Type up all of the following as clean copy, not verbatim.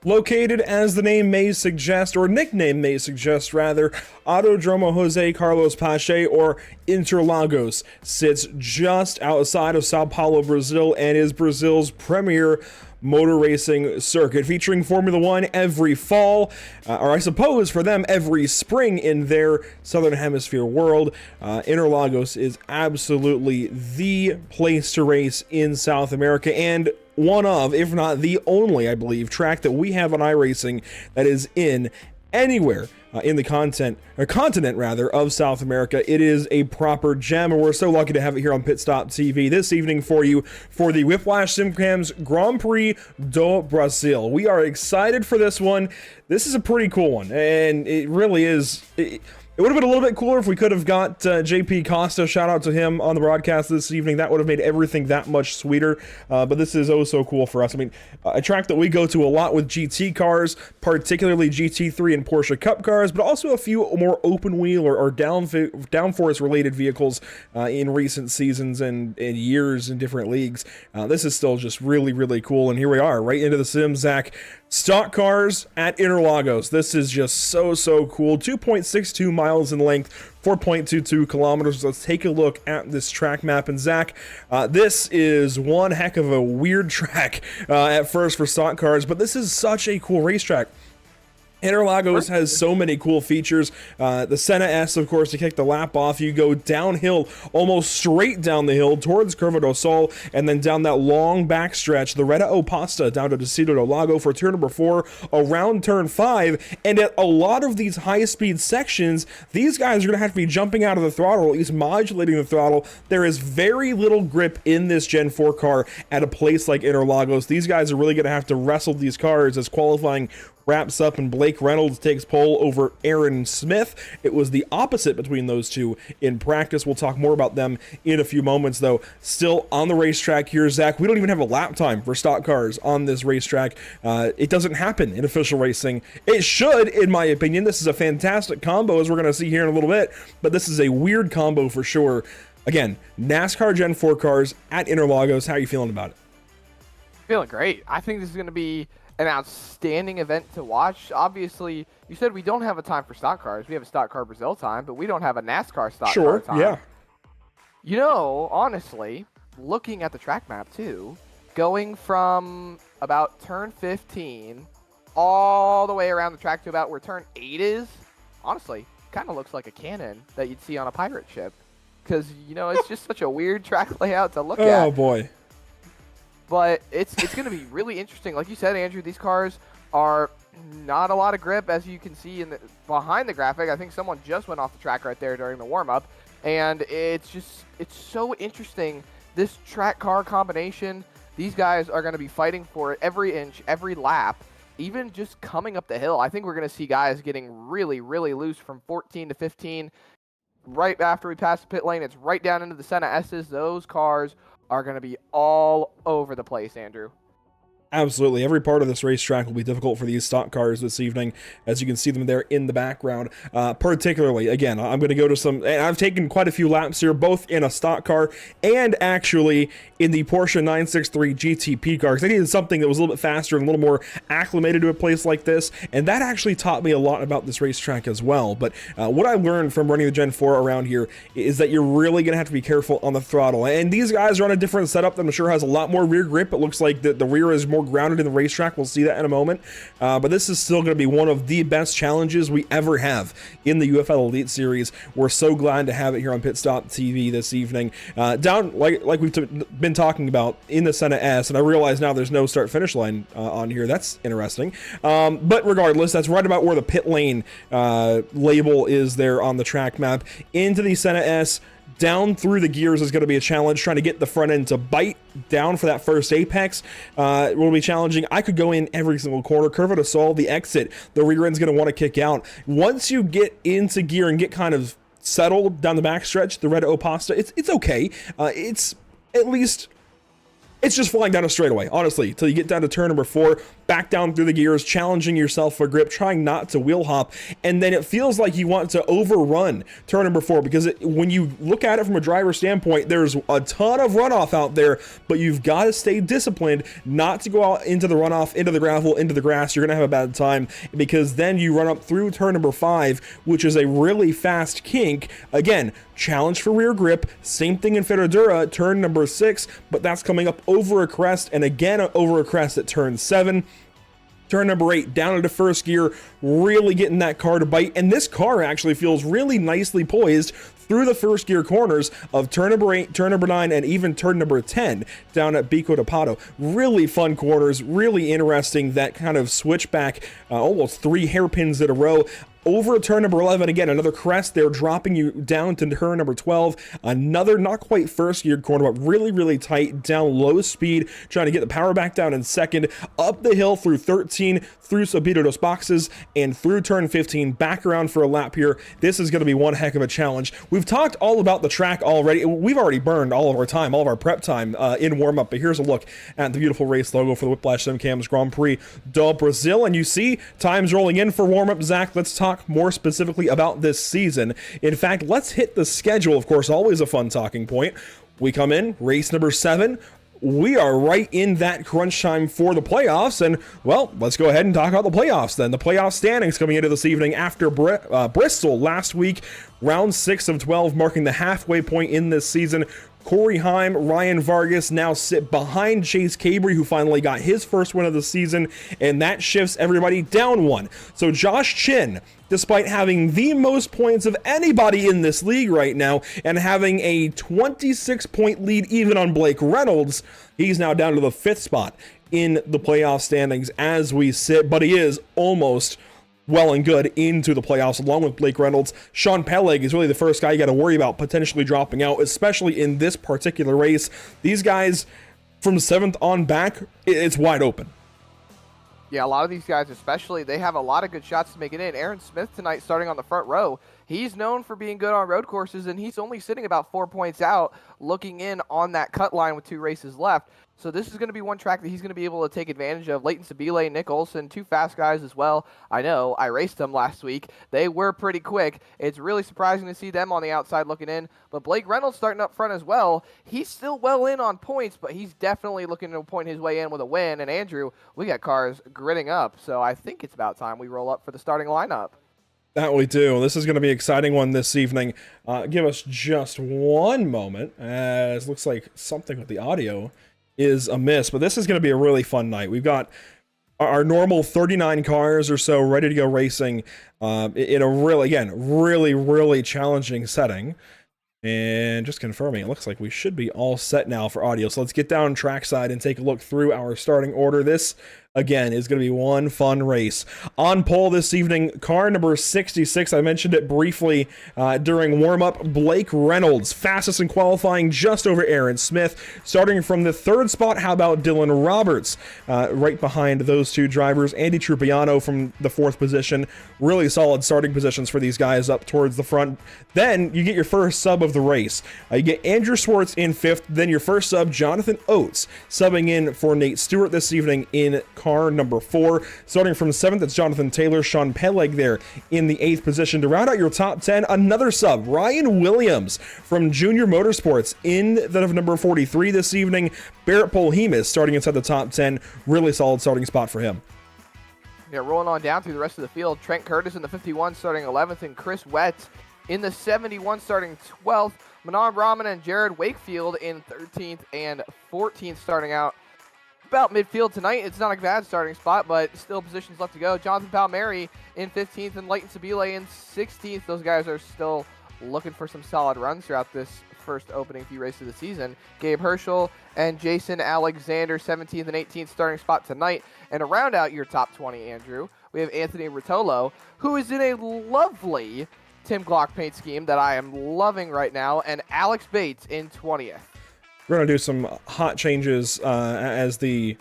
Located, as the name may suggest, or nickname may suggest rather, Autodromo Jose Carlos Pache, or Interlagos, sits just outside of Sao Paulo, Brazil, and is Brazil's premier motor racing circuit, featuring Formula One every fall, or I suppose for them every spring in their Southern Hemisphere world. Interlagos is absolutely the place to race in South America, and one of, if not the only, I believe, track that we have on iRacing that is in anywhere in the continent rather of South America. It is a proper gem, and we're so lucky to have it here on Pit Stop TV this evening for you for the Whiplash Simcam's Grand Prix do Brasil. We are excited for this one. This is a pretty cool one, and it really is. It would have been a little bit cooler if we could have got JP Costa, shout out to him on the broadcast this evening. That would have made everything that much sweeter, but this is oh so cool for us. I mean, a track that we go to a lot with GT cars, particularly GT3 and Porsche Cup cars, but also a few more open wheel or downforce related vehicles in recent seasons and years in different leagues. This is still just really, really cool, and here we are, right into the sim, Zach. Stock cars at Interlagos. This is just so cool. 2.62 miles in length, 4.22 kilometers. Let's take a look at this track map. And Zach, this is one heck of a weird track at first for stock cars, but this is such a cool racetrack. Interlagos has so many cool features. The Senna S, of course, to kick the lap off. You go downhill, almost straight down the hill towards Curva do Sol, and then down that long backstretch, the Reta Oposta down to Descida do Lago for turn number 4, around turn 5. And at a lot of these high-speed sections, these guys are going to have to be jumping out of the throttle, at least modulating the throttle. There is very little grip in this Gen 4 car at a place like Interlagos. These guys are really going to have to wrestle these cars as qualifying wraps up and Blake Reynolds takes pole over Aaron Smith. It was the opposite between those two in practice. We'll talk more about them in a few moments, though. Still on the racetrack here, Zach, we don't even have a lap time for stock cars on this racetrack. It doesn't happen in official racing. It should, in my opinion. This is a fantastic combo, as we're going to see here in a little bit, but this is a weird combo for sure. Again, NASCAR Gen 4 cars at Interlagos. How are you feeling about it? Feeling great. I think this is going to be an outstanding event to watch. Obviously, you said we don't have a time for stock cars. We have a stock car Brazil time, but we don't have a NASCAR stock car time. Yeah. You know, honestly, looking at the track map too, going from about turn 15 all the way around the track to about where turn 8 is, honestly, kind of looks like a cannon that you'd see on a pirate ship. Because, you know, it's just such a weird track layout to look at. Oh, boy. But it's going to be really interesting. Like you said, Andrew, these cars are not a lot of grip, as you can see behind the graphic. I think someone just went off the track right there during the warm-up. And it's so interesting, this track car combination. These guys are going to be fighting for every inch, every lap, even just coming up the hill. I think we're going to see guys getting really, really loose from 14 to 15. Right after we pass the pit lane, it's right down into the Senna S's. Those cars are going to be all over the place, Andrew. Absolutely. Every part of this racetrack will be difficult for these stock cars this evening, as you can see them there in the background. Particularly, again, I'm going to go to some, and I've taken quite a few laps here, both in a stock car and actually in the Porsche 963 GTP car, because I needed something that was a little bit faster and a little more acclimated to a place like this, and that actually taught me a lot about this racetrack as well. But what I learned from running the Gen 4 around here is that you're really going to have to be careful on the throttle, and these guys are on a different setup that I'm sure has a lot more rear grip. It looks like the rear is more grounded in the racetrack. We'll see that in a moment. But this is still going to be one of the best challenges we ever have in the UFL Elite Series. We're so glad to have it here on Pit Stop TV this evening. Down, like we've been talking about, in the Senna S, and I realize now there's no start-finish line on here. That's interesting. But regardless, that's right about where the pit lane label is there on the track map. Into the Senna S, down through the gears is going to be a challenge. Trying to get the front end to bite down for that first apex will be challenging. I could go in every single corner. Curva do Sol, the exit, the rear end's going to want to kick out. Once you get into gear and get kind of settled down the backstretch, the Reta Oposta, it's okay. It's at least it's just flying down a straightaway, honestly, till you get down to turn number 4, back down through the gears, challenging yourself for grip, trying not to wheel hop, and then it feels like you want to overrun turn number 4, because when you look at it from a driver standpoint, there's a ton of runoff out there, but you've got to stay disciplined not to go out into the runoff, into the gravel, into the grass. You're going to have a bad time, because then you run up through turn number 5, which is a really fast kink. Again, challenge for rear grip, same thing in Ferradura, turn number 6, but that's coming up over a crest, and again over a crest at turn 7. Turn number 8, down into first gear, really getting that car to bite, and this car actually feels really nicely poised through the first gear corners of turn number 8, turn number 9, and even turn number 10 down at Bico de Pato. Really fun corners, really interesting, that kind of switchback, almost 3 hairpins in a row. Over turn number 11, again, another crest there, dropping you down to turn number 12. Another not quite first geared corner, but really, really tight, down low speed, trying to get the power back down in second, up the hill through 13, through Subito dos Boxes, and through turn 15, back around for a lap here. This is going to be one heck of a challenge. We've talked all about the track already. We've already burned all of our time, all of our prep time in warm-up, but here's a look at the beautiful race logo for the Whiplash SimCams Grand Prix do Brasil, and you see times rolling in for warm-up. Zach, let's talk more specifically about this season. In fact, let's hit the schedule. Of course, always a fun talking point. We come in, race number 7. We are right in that crunch time for the playoffs, and well, let's go ahead and talk about the playoffs then. The playoff standings coming into this evening after Bristol last week, round 6 of 12, marking the halfway point in this season. Corey Heim, Ryan Vargas now sit behind Chase Cabry, who finally got his first win of the season, and that shifts everybody down 1. So Josh Chin, despite having the most points of anybody in this league right now, and having a 26-point lead even on Blake Reynolds, he's now down to the 5th spot in the playoff standings as we sit, but he is almost well and good into the playoffs along with Blake Reynolds. Sean Peleg is really the first guy you got to worry about potentially dropping out, especially in this particular race. These guys from 7th on back, it's wide open. Yeah, a lot of these guys especially, they have a lot of good shots to make it in. Aaron Smith tonight starting on the front row. He's known for being good on road courses, and he's only sitting about 4 points out, looking in on that cut line with 2 races left. So this is going to be one track that he's going to be able to take advantage of. Leighton Sabile, Nick Olson, 2 fast guys as well. I know, I raced them last week. They were pretty quick. It's really surprising to see them on the outside looking in. But Blake Reynolds starting up front as well. He's still well in on points, but he's definitely looking to point his way in with a win. And Andrew, we got cars gritting up. So I think it's about time we roll up for the starting lineup. That we do. This is going to be an exciting one this evening. Give us just one moment, as looks like something with the audio is amiss, but this is going to be a really fun night. We've got our normal 39 cars or so ready to go racing in a really challenging setting. And just confirming, it looks like we should be all set now for audio. So let's get down trackside and take a look through our starting order. This, again, is going to be one fun race. On pole this evening, car number 66. I mentioned it briefly during warm-up. Blake Reynolds, fastest in qualifying, just over Aaron Smith. Starting from the 3rd spot, how about Dylan Roberts? Right behind those 2 drivers. Andy Trupiano from the 4th position. Really solid starting positions for these guys up towards the front. Then you get your first sub of the race. You get Andrew Swartz in 5th. Then your first sub, Jonathan Oates, subbing in for Nate Stewart this evening in car number 4. Starting from 7th, it's Jonathan Taylor. Sean Peleg there in the 8th position. To round out your top 10, another sub, Ryan Williams from Junior Motorsports in the number 43 this evening. Barrett Polhemus starting inside the top 10. Really solid starting spot for him. Yeah, rolling on down through the rest of the field. Trent Curtis in the 51 starting 11th, and Chris Wett in the 71 starting 12th. Manon Brahman and Jared Wakefield in 13th and 14th starting out. About midfield tonight. It's not a bad starting spot, but still positions left to go. Jonathan Palmieri in 15th and Leighton Sabile in 16th. Those guys are still looking for some solid runs throughout this first opening few races of the season. Gabe Herschel and Jason Alexander, 17th and 18th starting spot tonight. And to round out your top 20, Andrew, we have Anthony Rotolo, who is in a lovely Tim Glock paint scheme that I am loving right now, and Alex Bates in 20th. We're going to do some hot changes as the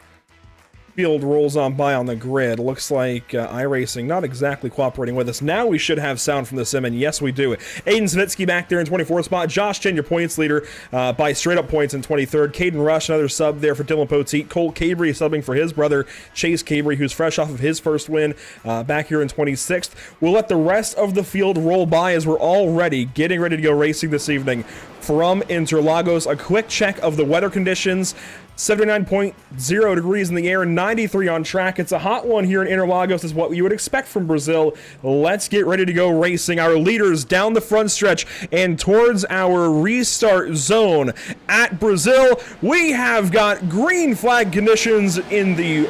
field rolls on by on the grid. Looks like iRacing not exactly cooperating with us. Now we should have sound from the sim, and yes, we do. Aiden Savitsky back there in 24th spot. Josh Chen, your points leader by straight-up points in 23rd. Caden Rush, another sub there for Dylan Poteet. Colt Cabry subbing for his brother, Chase Cabry, who's fresh off of his first win back here in 26th. We'll let the rest of the field roll by as we're already getting ready to go racing this evening from Interlagos. A quick check of the weather conditions. 79.0 degrees in the air, 93 on track. It's a hot one here in Interlagos, is what you would expect from Brazil. Let's get ready to go racing. Our leaders down the front stretch and towards our restart zone at Brazil. We have got green flag conditions in the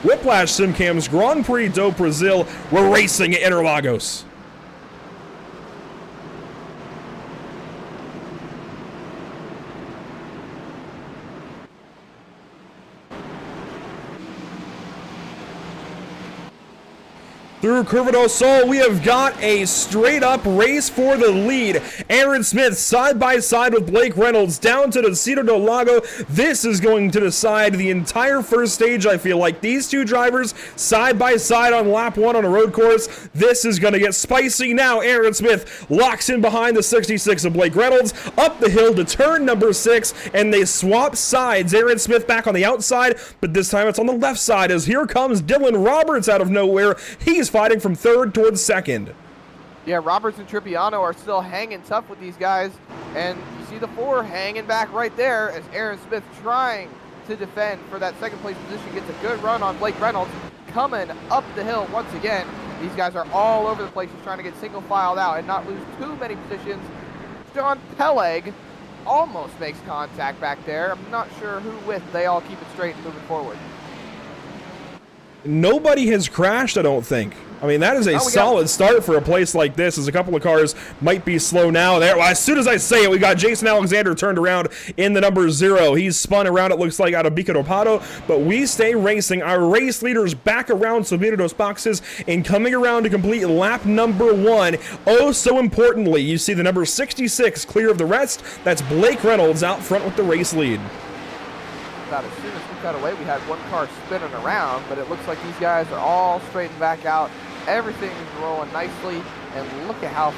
Whiplash Simcams Grand Prix do Brazil. We're racing at Interlagos. Through Curva do Sol, we have got a straight-up race for the lead. Aaron Smith side by side with Blake Reynolds down to the Cito do Lago. This is going to decide the entire first stage, I feel like. These two drivers side by side on lap 1 on a road course. This is going to get spicy now. Aaron Smith locks in behind the 66 of Blake Reynolds, up the hill to turn number 6, and they swap sides. Aaron Smith back on the outside, but this time it's on the left side as here comes Dylan Roberts out of nowhere. He's fighting from third towards second. Yeah, Roberts and Tripiano are still hanging tough with these guys, and you see the 4 hanging back right there as Aaron Smith trying to defend for that second place position, gets a good run on Blake Reynolds coming up the hill once again. These guys are all over the place, just trying to get single filed out and not lose too many positions. John Peleg almost makes contact back there. I'm not sure who with. They all keep it straight and moving forward. Nobody has crashed, I don't think. I mean, that is a solid start for a place like this, as a couple of cars might be slow now. There, well, as soon as I say it, we got Jason Alexander turned around in the number 0. He's spun around, it looks like, out of Bica do Pato, but we stay racing. Our race leaders back around Subida dos Boxes and coming around to complete lap number 1. Oh, so importantly, you see the number 66 clear of the rest. That's Blake Reynolds out front with the race lead. About as soon as we cut away, we had one car spinning around, but it looks like these guys are all straightened back out. Everything is rolling nicely, and look how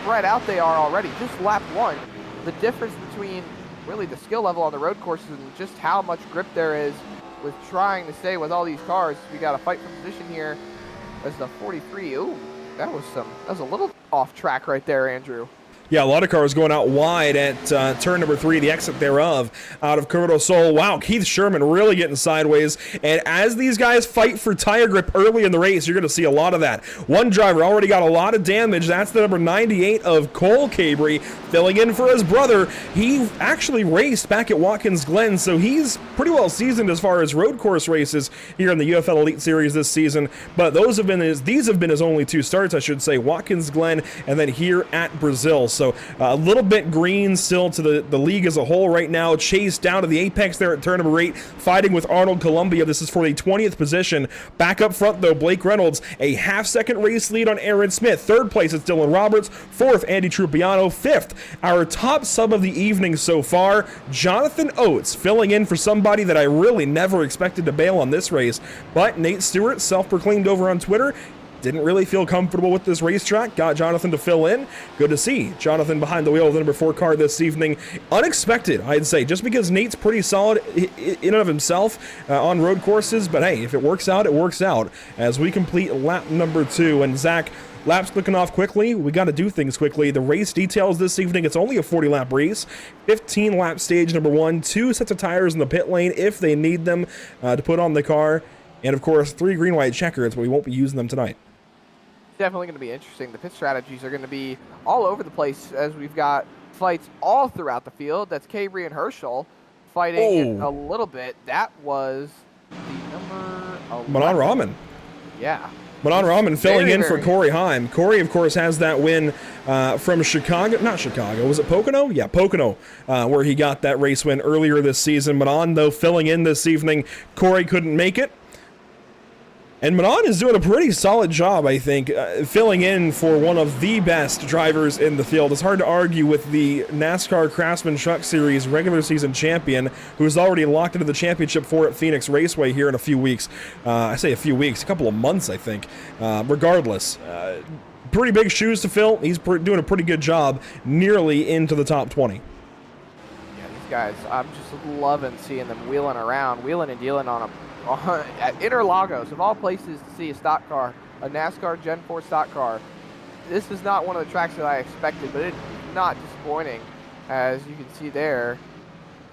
spread out they are already. Just lap 1, the difference between really the skill level on the road courses and just how much grip there is with trying to stay with all these cars. We got a fight for position here as the 43. Ooh, that was a little off track right there, Andrew. Yeah, a lot of cars going out wide at turn number 3, the exit thereof, out of Curva do Sol. Wow, Keith Sherman really getting sideways. And as these guys fight for tire grip early in the race, you're going to see a lot of that. One driver already got a lot of damage. That's the number 98 of Cole Cabry, filling in for his brother. He actually raced back at Watkins Glen, so he's pretty well seasoned as far as road course races here in the UFL Elite Series this season. But these have been his only 2 starts, I should say. Watkins Glen and then here at Brazil. So a little bit green still to the league as a whole right now. Chase down to the apex there at turn number 8, fighting with Arnold Columbia. This is for the 20th position. Back up front, though, Blake Reynolds, a half-second race lead on Aaron Smith. Third place is Dylan Roberts. 4th, Andy Trupiano. 5th, our top sub of the evening so far, Jonathan Oates, filling in for somebody that I really never expected to bail on this race. But Nate Stewart, self-proclaimed over on Twitter, didn't really feel comfortable with this racetrack. Got Jonathan to fill in. Good to see Jonathan behind the wheel of the number 4 car this evening. Unexpected, I'd say, just because Nate's pretty solid in and of himself on road courses. But hey, if it works out, it works out. As we complete lap number 2. And Zach, laps clicking off quickly. We got to do things quickly. The race details this evening, it's only a 40-lap race. 15-lap stage number 1. 2 sets of tires in the pit lane if they need them to put on the car. And of course, 3 green-white checkers, but we won't be using them tonight. Definitely going to be interesting. The pit strategies are going to be all over the place as we've got fights all throughout the field. That's Cabry and Herschel fighting a little bit. That was the number 11. Manon Rahman. Yeah. Manon Rahman filling in for Corey Heim. Corey, of course, has that win from Chicago. Not Chicago. Was it Pocono? Yeah, Pocono, where he got that race win earlier this season. Manon, though, filling in this evening. Corey couldn't make it. And Manon is doing a pretty solid job, I think, filling in for one of the best drivers in the field. It's hard to argue with the NASCAR Craftsman Truck Series regular season champion, who's already locked into the championship for at Phoenix Raceway here in a few weeks. I say a few weeks, a couple of months, I think. Regardless, pretty big shoes to fill. He's doing a pretty good job, nearly into the top 20. Yeah, these guys, I'm just loving seeing them wheeling around, wheeling and dealing on them. At Interlagos, of all places to see a stock car, a NASCAR Gen 4 stock car, this is not one of the tracks that I expected, but it's not disappointing. As you can see there,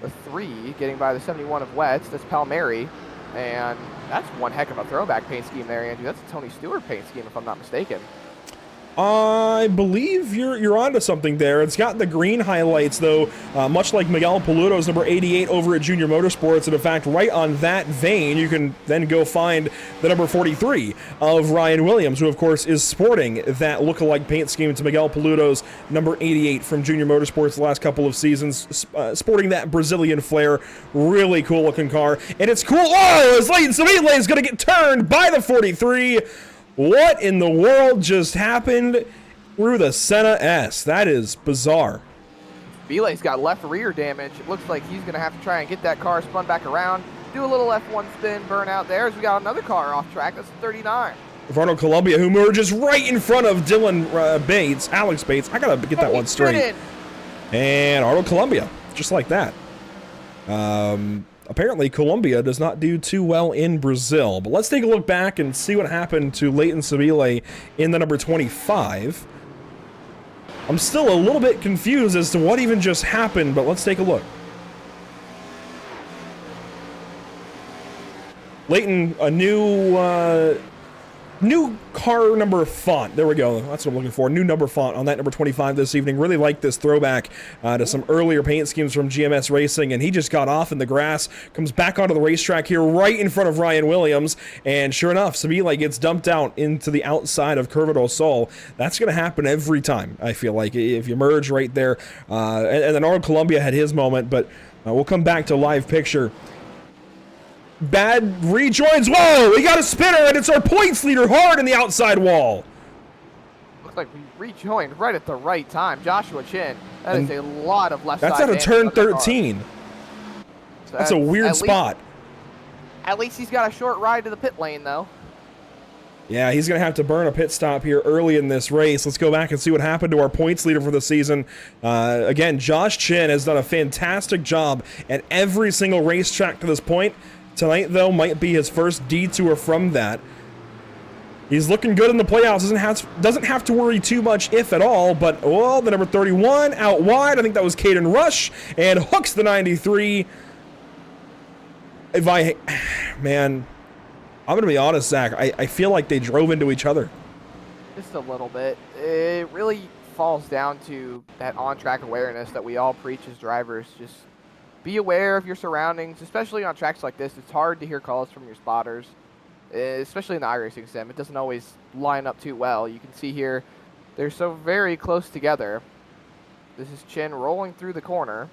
the 3 getting by the 71 of Wets, that's Palmieri, and that's one heck of a throwback paint scheme there, Andrew. That's a Tony Stewart paint scheme, if I'm not mistaken. I believe you're onto something there. It's got the green highlights, though, much like Miguel Paludo's number 88 over at Junior Motorsports. And in fact, right on that vein, you can then go find the number 43 of Ryan Williams, who, of course, is sporting that look-alike paint scheme to Miguel Paludo's number 88 from Junior Motorsports the last couple of seasons, sporting that Brazilian flair. Really cool-looking car. And it's cool. Oh, as Leighton Sabile is going to get turned by the 43. What in the world just happened through the Senna S? That is bizarre. Bilet's got left rear damage. It looks like he's going to have to try and get that car spun back around, do a little F1 spin, burn out there. As we got another car off track. That's 39. Arnold Columbia, who merges right in front of Dylan Bates, Alex Bates. I got to get that one straight. And Arnold Columbia, just like that. Apparently, Colombia does not do too well in Brazil. But let's take a look back and see what happened to Leighton Sabile in the number 25. I'm still a little bit confused as to what even just happened, but let's take a look. Leighton, a new car number font. There we go. That's what I'm looking for. New number font on that number 25 this evening. Really like this throwback to some earlier paint schemes from GMS Racing. And he just got off in the grass, comes back onto the racetrack here right in front of Ryan Williams. And sure enough, Sabile gets dumped out into the outside of Curva do Sol. That's going to happen every time, I feel like, if you merge right there. And then Arnold Columbia had his moment, but we'll come back to live picture. Bad rejoins. Whoa, we got a spinner, and it's our points leader hard in the outside wall. Looks like we rejoined right at the right time. Joshua Chin. That is a lot of left side. That's out of turn 13. So that's a weird spot. At least he's got a short ride to the pit lane, though. Yeah, he's going to have to burn a pit stop here early in this race. Let's go back and see what happened to our points leader for the season. Again, Josh Chin has done a fantastic job at every single racetrack to this point. Tonight, though, might be his first detour from that. He's looking good in the playoffs. Doesn't have to worry too much, if at all. But, oh, the number 31 out wide. I think that was Caden Rush. And hooks the 93. Man, I'm going to be honest, Zach. I feel like they drove into each other. Just a little bit. It really falls down to that on-track awareness that we all preach as drivers. Just be aware of your surroundings, especially on tracks like this. It's hard to hear calls from your spotters, especially in the iRacing sim. It doesn't always line up too well. You can see here, they're so very close together. This is Chin rolling through the corner.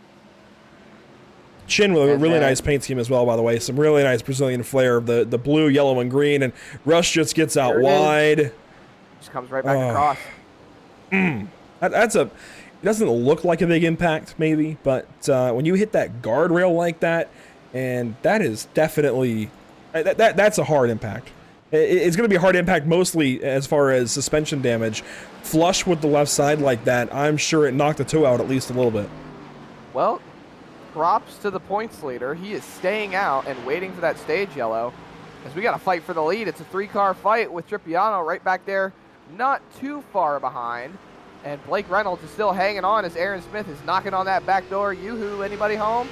Chin with a really nice paint scheme as well, by the way. Some really nice Brazilian flair of the blue, yellow, and green. And Rush just gets out wide. Just comes right back across. It doesn't look like a big impact, maybe, but when you hit that guardrail like that, and that is definitely that's a hard impact. It's going to be a hard impact mostly as far as suspension damage. Flush with the left side like that, I'm sure it knocked the toe out at least a little bit. Well, props to the points leader. He is staying out and waiting for that stage yellow, as we got to fight for the lead. It's a 3-car fight with Tripiano right back there, not too far behind. And Blake Reynolds is still hanging on as Aaron Smith is knocking on that back door. Yoo-hoo, anybody home?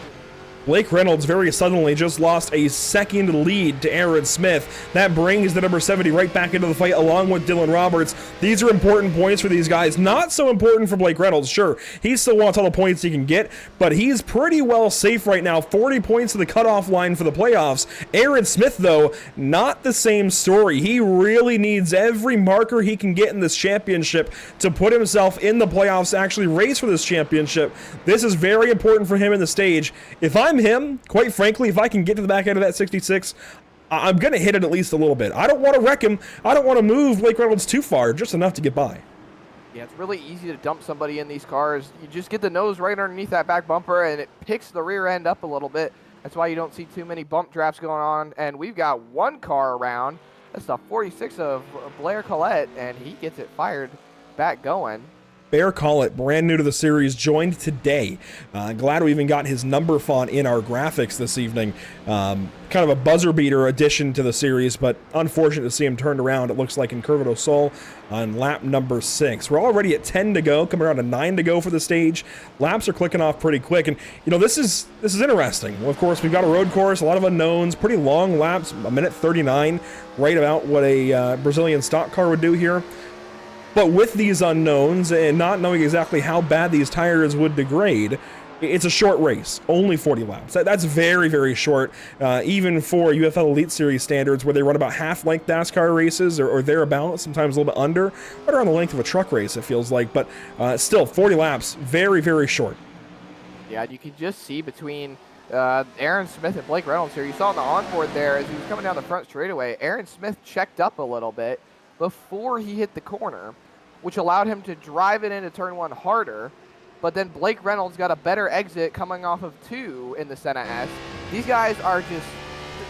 Blake Reynolds very suddenly just lost a second lead to Aaron Smith. That brings the number 70 right back into the fight along with Dylan Roberts. These are important points for these guys. Not so important for Blake Reynolds. Sure, he still wants all the points he can get, but he's pretty well safe right now. 40 points to the cutoff line for the playoffs. Aaron Smith, though, not the same story. He really needs every marker he can get in this championship to put himself in the playoffs to actually race for this championship. This is very important for him in the stage. If I'm him, quite frankly, if I can get to the back end of that 66, I'm going to hit it at least a little bit. I don't want to wreck him. I don't want to move Blake Reynolds too far, just enough to get by. Yeah, it's really easy to dump somebody in these cars. You just get the nose right underneath that back bumper, and it picks the rear end up a little bit. That's why you don't see too many bump drafts going on. And we've got one car around. That's the 46 of Blair Collette, and he gets it fired back going. Bear Collett, brand new to the series, joined today. Glad we even got his number font in our graphics this evening. Kind of a buzzer beater addition to the series, but unfortunate to see him turned around, it looks like, in Curva do Sol on lap number 6. We're already at 10 to go, coming around to 9 to go for the stage. Laps are clicking off pretty quick, and this is interesting. Well, of course, we've got a road course, a lot of unknowns, pretty long laps, a minute 39, right about what a Brazilian stock car would do here. But with these unknowns and not knowing exactly how bad these tires would degrade, it's a short race, only 40 laps. That's very, very short, even for UFL Elite Series standards, where they run about half-length NASCAR races or thereabouts, sometimes a little bit under, right around the length of a truck race, it feels like. But still, 40 laps, very, very short. Yeah, you can just see between Aaron Smith and Blake Reynolds here. You saw on the onboard there as he was coming down the front straightaway, Aaron Smith checked up a little bit before he hit the corner, which allowed him to drive it into turn 1 harder. But then Blake Reynolds got a better exit coming off of 2 in the Senna S. These guys are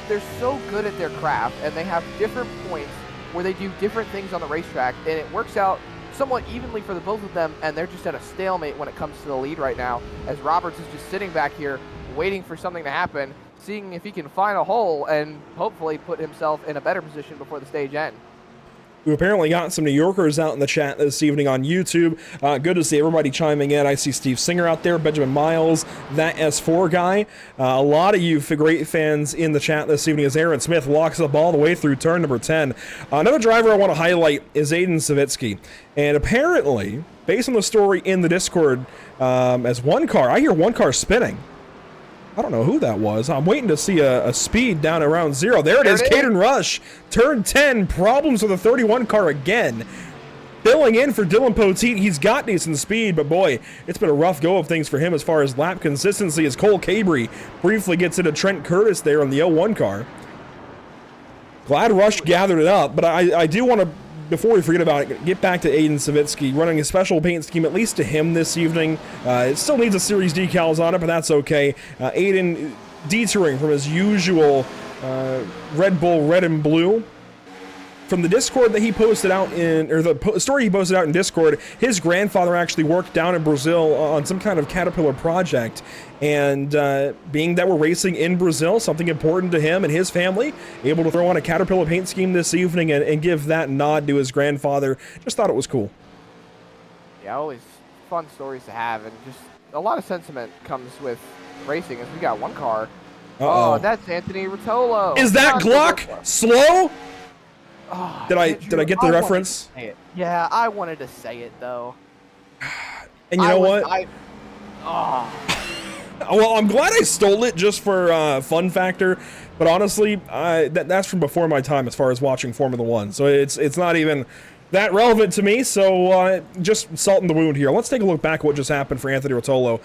they're so good at their craft, and they have different points where they do different things on the racetrack, and it works out somewhat evenly for the both of them, and they're just at a stalemate when it comes to the lead right now, as Roberts is just sitting back here waiting for something to happen, seeing if he can find a hole and hopefully put himself in a better position before the stage ends. We apparently got some New Yorkers out in the chat this evening on YouTube. Good to see everybody chiming in. I see Steve Singer out there, Benjamin Miles, that S4 guy. A lot of you great fans in the chat this evening as Aaron Smith locks up all the way through turn number 10. Another driver I want to highlight is Aiden Savitsky. And apparently, based on the story in the Discord, as one car, I hear one car spinning. I don't know who that was. I'm waiting to see a speed down around 0. There it is, Caden Rush. Turn 10, problems with the 31 car again. Filling in for Dylan Poteet. He's got decent speed, but boy, it's been a rough go of things for him as far as lap consistency, as Cole Cabry briefly gets into Trent Curtis there on the 01 car. Glad Rush gathered it up, but I do want to, before we forget about it, get back to Aiden Savitsky, running a special paint scheme, at least to him this evening. It still needs a series decals on it, but that's okay. Aiden detouring from his usual Red Bull red and blue. From the Discord that he posted out in, or the story he posted out in Discord, his grandfather actually worked down in Brazil on some kind of Caterpillar project. And being that we're racing in Brazil, something important to him and his family, able to throw on a Caterpillar paint scheme this evening and give that nod to his grandfather. Just thought it was cool. Yeah, always fun stories to have, and just a lot of sentiment comes with racing as we got one car. Uh-oh. Oh, that's Anthony Rotolo. Is that Glock slow? Oh, did I get the reference? Yeah, I wanted to say it though. And you know what? Well, I'm glad I stole it just for fun factor, but honestly, that's from before my time as far as watching Formula One, so it's not even that relevant to me, so just salt in the wound here. Let's take a look back at what just happened for Anthony Rotolo.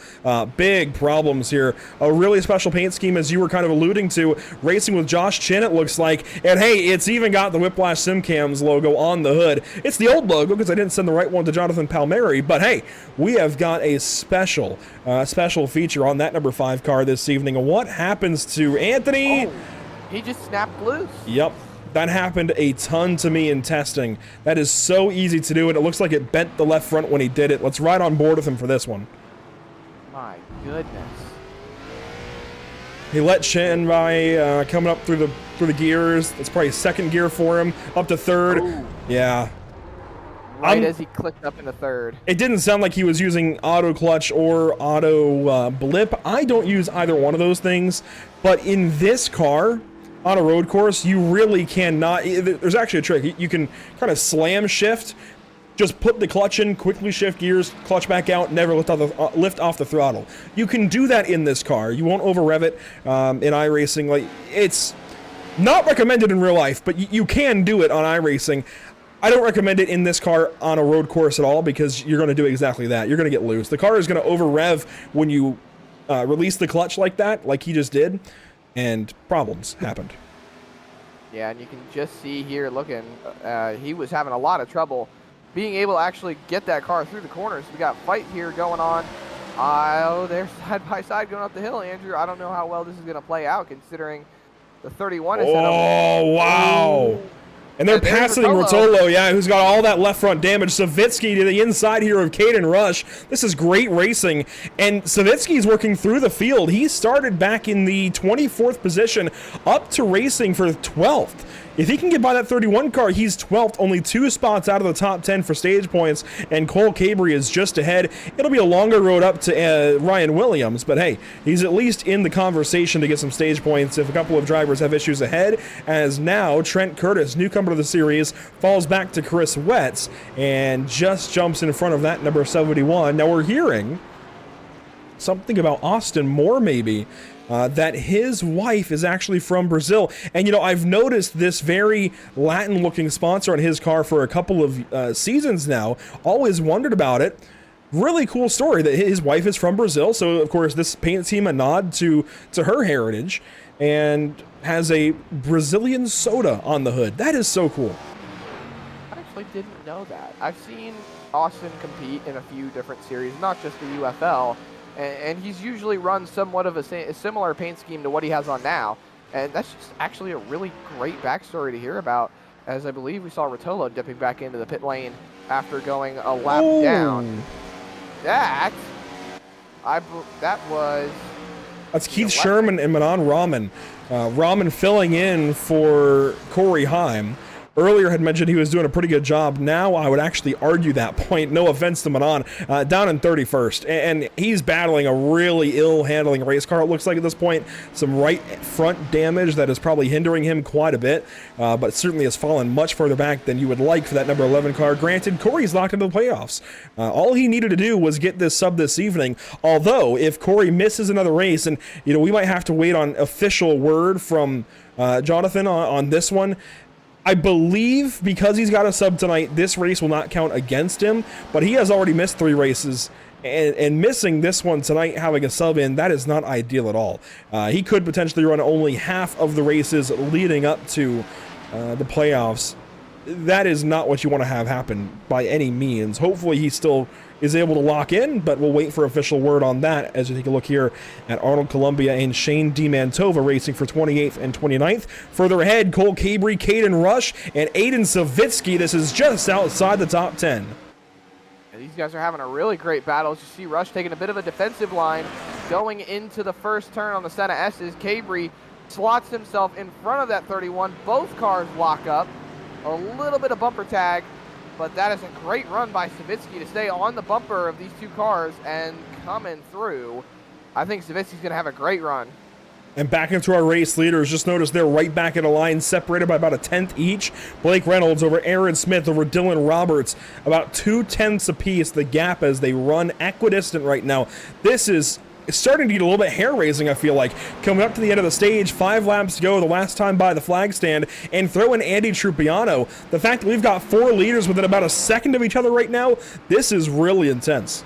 Big problems here. A really special paint scheme, as you were kind of alluding to, racing with Josh Chin, it looks like. And hey, it's even got the Whiplash SimCams logo on the hood. It's the old logo because I didn't send the right one to Jonathan Palmieri, but hey, we have got a special feature on that number 5 car this evening. And what happens to Anthony? Oh, he just snapped loose. Yep. That happened a ton to me in testing. That is so easy to do, and it looks like it bent the left front when he did it. Let's ride on board with him for this one. My goodness. He let Chin by coming up through the gears. That's probably second gear for him, up to third. Ooh. Yeah. Right as he clicked up into third. It didn't sound like he was using auto clutch or auto blip. I don't use either one of those things, but in this car, on a road course, you really cannot. There's actually a trick. You can kind of slam shift, just put the clutch in, quickly shift gears, clutch back out, never lift off the throttle. You can do that in this car. You won't over rev it in iRacing. Like, it's not recommended in real life, but you can do it on iRacing. I don't recommend it in this car on a road course at all, because you're going to do exactly that. You're going to get loose. The car is going to over rev when you release the clutch like that, like he just did. And problems happened. Yeah, and you can just see here looking, he was having a lot of trouble being able to actually get that car through the corners. We got fight here going on. Oh, they're side by side going up the hill, Andrew. I don't know how well this is going to play out considering the 31 is set up. Oh, wow. And they're passing Rotolo, yeah, who's got all that left front damage. Savitsky to the inside here of Caden Rush. This is great racing. And Savitsky's working through the field. He started back in the 24th position up to racing for 12th. If he can get by that 31 car, he's 12th, only 2 spots out of the top 10 for stage points, and Cole Cabry is just ahead. It'll be a longer road up to Ryan Williams, but hey, he's at least in the conversation to get some stage points if a couple of drivers have issues ahead, as now Trent Curtis, newcomer to the series, falls back to Chris Wetz and just jumps in front of that number 71. Now we're hearing something about Austin Moore maybe. That his wife is actually from Brazil. And, you know, I've noticed this very Latin-looking sponsor on his car for a couple of seasons now. Always wondered about it. Really cool story that his wife is from Brazil. So, of course, this paints him a nod to her heritage and has a Brazilian soda on the hood. That is so cool. I actually didn't know that. I've seen Austin compete in a few different series, not just the UFL. And he's usually run somewhat of a similar paint scheme to what he has on now. And that's just actually a really great backstory to hear about, as I believe we saw Rotolo dipping back into the pit lane after going a lap down. That's Keith Sherman and Manon Rahman. Rahman filling in for Corey Heim. Earlier had mentioned he was doing a pretty good job. Now I would actually argue that point. No offense to Manon. Down in 31st. And he's battling a really ill-handling race car, it looks like at this point. Some right front damage that is probably hindering him quite a bit. But certainly has fallen much further back than you would like for that number 11 car. Granted, Corey's locked into the playoffs. All he needed to do was get this sub this evening. Although, if Corey misses another race, and you know we might have to wait on official word from Jonathan on this one. I believe because he's got a sub tonight, this race will not count against him, but he has already missed 3 races, and missing this one tonight, having a sub in, that is not ideal at all. He could potentially run only half of the races leading up to the playoffs. That is not what you want to have happen by any means. Hopefully he still is able to lock in, but we'll wait for official word on that as we take a look here at Arnold Columbia and Shane DeMantova racing for 28th and 29th. Further ahead, Cole Cabry, Caden Rush, and Aiden Savitsky. This is just outside the top 10. And these guys are having a really great battle. As you see Rush taking a bit of a defensive line, going into the first turn on the Senna S's. Cabry slots himself in front of that 31. Both cars lock up. A little bit of bumper tag, but that is a great run by Savitsky to stay on the bumper of these 2 cars and coming through. I think Savitsky's going to have a great run. And back into our race leaders, just notice they're right back in a line, separated by about a 1/10 each. Blake Reynolds over Aaron Smith over Dylan Roberts, about 2/10 apiece, the gap as they run equidistant right now. This is starting to get a little bit hair-raising, I feel like. Coming up to the end of the stage, 5 laps to go, the last time by the flag stand, and throw in Andy Trupiano. The fact that we've got 4 leaders within about a second of each other right now, this is really intense.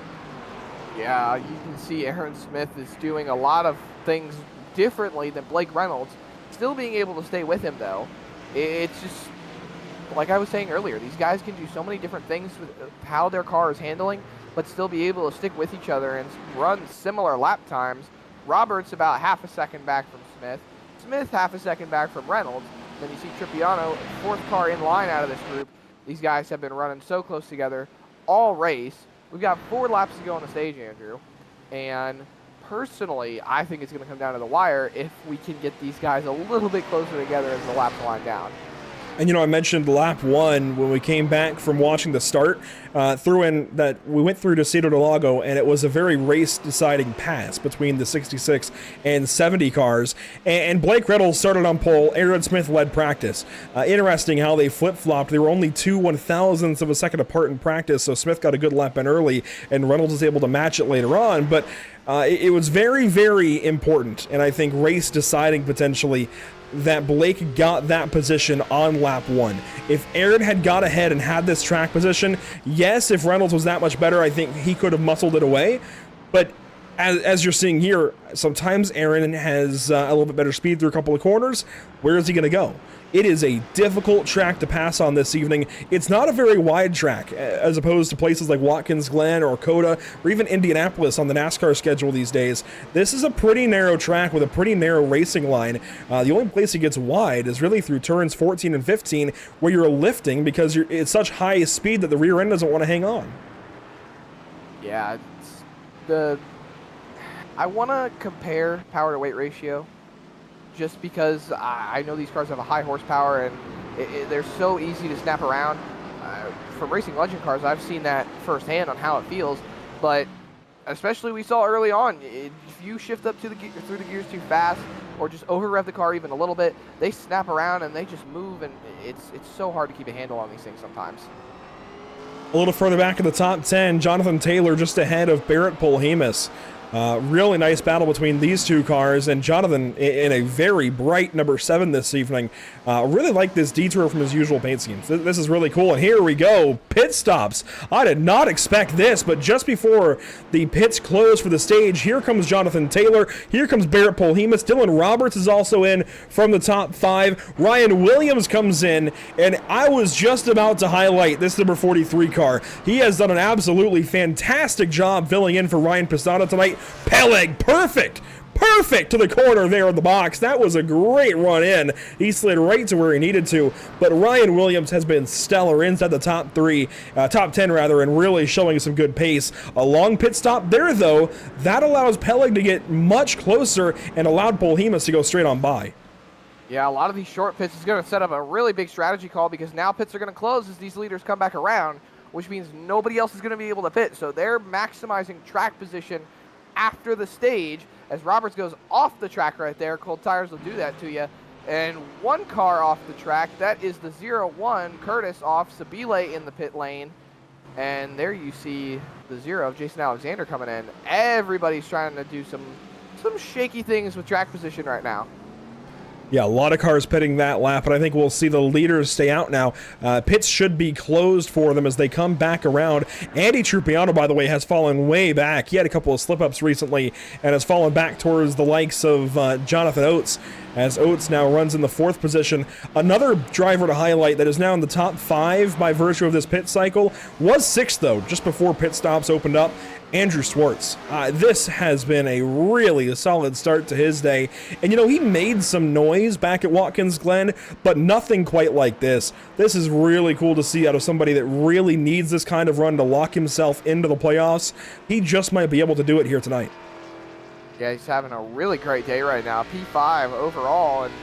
Yeah, you can see Aaron Smith is doing a lot of things differently than Blake Reynolds. Still being able to stay with him, though. It's just, like I was saying earlier, these guys can do so many different things with how their car is handling, but still be able to stick with each other and run similar lap times. Roberts about half a second back from Smith. Smith half a second back from Reynolds. Then you see Trippiano, 4th car in line out of this group. These guys have been running so close together all race. We've got 4 laps to go on the stage, Andrew. And personally, I think it's going to come down to the wire if we can get these guys a little bit closer together as the laps wind down. And, you know, I mentioned lap 1 when we came back from watching the start, threw in that we went through to Cedro del Lago, and it was a very race-deciding pass between the 66 and 70 cars. And Blake Reynolds started on pole. Aaron Smith led practice. Interesting how they flip-flopped. They were only 2 1/1000ths of a second apart in practice, so Smith got a good lap in early, and Reynolds was able to match it later on. But it was very, very important, and I think race-deciding potentially, that Blake got that position on lap 1. If Aaron had got ahead and had this track position, yes, if Reynolds was that much better, I think he could have muscled it away. But as you're seeing here, sometimes Aaron has a little bit better speed through a couple of corners. Where is he going to go? It is a difficult track to pass on this evening. It's not a very wide track, as opposed to places like Watkins Glen or Coda or even Indianapolis on the NASCAR schedule these days. This is a pretty narrow track with a pretty narrow racing line. The only place it gets wide is really through turns 14 and 15, where you're lifting because it's such high speed that the rear end doesn't want to hang on. Yeah, I want to compare power to weight ratio, just because I know these cars have a high horsepower and they're so easy to snap around. From racing legend cars, I've seen that firsthand on how it feels, but especially we saw early on, if you shift up through the gears too fast or just over rev the car even a little bit, they snap around and they just move, and it's so hard to keep a handle on these things sometimes. A little further back in the top 10, Jonathan Taylor just ahead of Barrett Polhemus. Really nice battle between these two cars, and Jonathan in a very bright number 7 this evening. Really like this detour from his usual paint schemes. This is really cool, and here we go. Pit stops. I did not expect this, but just before the pits close for the stage, here comes Jonathan Taylor. Here comes Barrett Polhemus. Dylan Roberts is also in from the top 5. Ryan Williams comes in, and I was just about to highlight this number 43 car. He has done an absolutely fantastic job filling in for Ryan Pisano tonight. Peleg, perfect to the corner there in the box. That was a great run in. He slid right to where he needed to, but Ryan Williams has been stellar inside the top 10 rather, and really showing some good pace. A long pit stop there though, that allows Peleg to get much closer and allowed Polhemus to go straight on by. Yeah, a lot of these short pits is going to set up a really big strategy call, because now pits are going to close as these leaders come back around, which means nobody else is going to be able to pit. So they're maximizing track position after the stage as Roberts goes off the track right there. Cold tires will do that to you. And one car off the track, that is the 0-1 Curtis off. Sabile in the pit lane. And there you see the 0 of Jason Alexander coming in. Everybody's trying to do some shaky things with track position right now. Yeah, a lot of cars pitting that lap, but I think we'll see the leaders stay out now. Pits should be closed for them as they come back around. Andy Trupiano, by the way, has fallen way back. He had a couple of slip-ups recently and has fallen back towards the likes of Jonathan Oates, as Oates now runs in the 4th position. Another driver to highlight that is now in the top 5 by virtue of this pit cycle was 6th, though, just before pit stops opened up. Andrew Swartz. This has been a really solid start to his day. And, you know, he made some noise back at Watkins Glen, but nothing quite like this. This is really cool to see out of somebody that really needs this kind of run to lock himself into the playoffs. He just might be able to do it here tonight. Yeah, he's having a really great day right now. P5 overall, and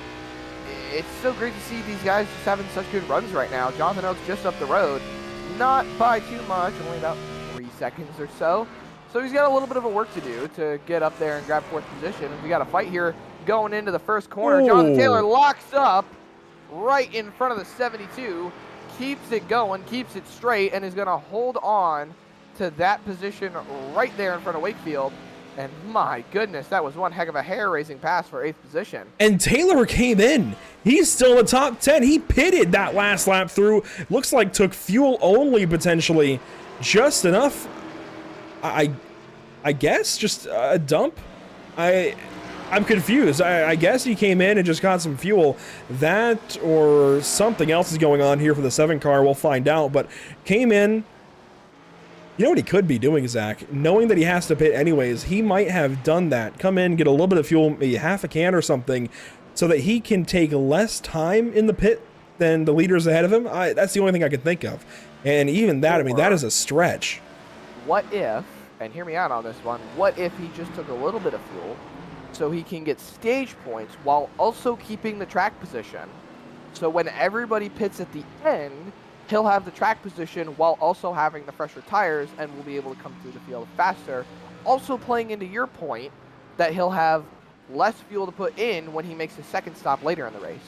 it's so great to see these guys just having such good runs right now. Jonathan Oates just up the road, not by too much, only about 3 seconds or so. So he's got a little bit of a work to do to get up there and grab 4th position. We got a fight here going into the first corner. Jonathan Taylor locks up right in front of the 72, keeps it going, keeps it straight, and is going to hold on to that position right there in front of Wakefield. And my goodness, that was one heck of a hair-raising pass for 8th position. And Taylor came in. He's still in the top 10. He pitted that last lap through. Looks like took fuel only potentially. Just enough. I guess just a dump. I'm confused. I guess he came in and just got some fuel. That or something else is going on here for the 7 car. We'll find out. But came in. You know what he could be doing, Zach? Knowing that he has to pit anyways, he might have done that. Come in, get a little bit of fuel, maybe half a can or something, so that he can take less time in the pit than the leaders ahead of him. That's the only thing I can think of. And even that, I mean, that is a stretch. What if, and hear me out on this one, what if he just took a little bit of fuel so he can get stage points while also keeping the track position? So when everybody pits at the end, he'll have the track position while also having the fresher tires and will be able to come through the field faster. Also playing into your point that he'll have less fuel to put in when he makes his second stop later in the race.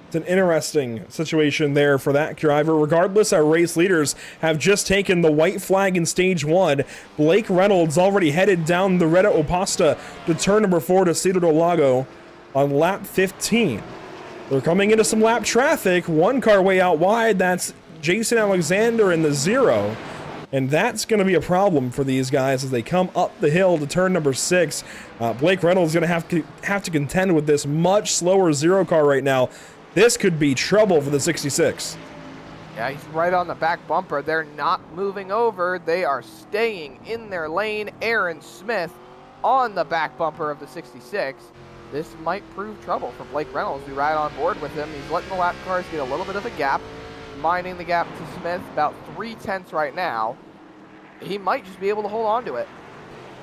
It's an interesting situation there for that driver. Regardless, our race leaders have just taken the white flag in stage 1. Blake Reynolds already headed down the Retta Oposta to turn number 4 to Cedro del Lago on lap 15. They're coming into some lap traffic. One car way out wide, that's Jason Alexander in the 0. and that's going to be a problem for these guys as they come up the hill to turn number 6. Blake Reynolds is going to have to contend with this much slower zero car right now. This could be trouble for the 66. Yeah, he's right on the back bumper. They're not moving over. They are staying in their lane. Aaron Smith on the back bumper of the 66. This might prove trouble for Blake Reynolds. We ride on board with him. He's letting the lap cars get a little bit of a gap, minding the gap to Smith, about 3/10 right now. He might just be able to hold on to it.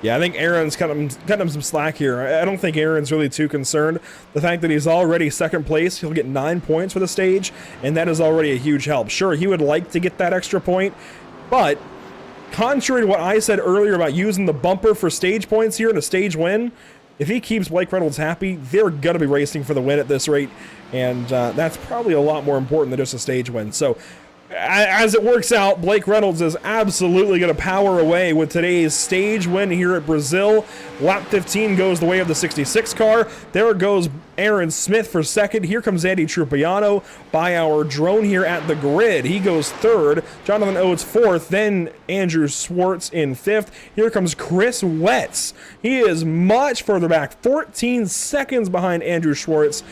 Yeah, I think Aaron's cutting him some slack here. I don't think Aaron's really too concerned. The fact that he's already second place, he'll get 9 points for the stage, and that is already a huge help. Sure, he would like to get that extra point, but contrary to what I said earlier about using the bumper for stage points here in a stage win, if he keeps Blake Reynolds happy, they're going to be racing for the win at this rate, and that's probably a lot more important than just a stage win. So, as it works out, Blake Reynolds is absolutely going to power away with today's stage win here at Brazil. Lap 15 goes the way of the 66 car. There goes Aaron Smith for second. Here comes Andy Trupiano by our drone here at the grid. He goes third. Jonathan Oates fourth. Then Andrew Schwartz in fifth. Here comes Chris Wetz. He is much further back, 14 seconds behind Andrew Schwartz.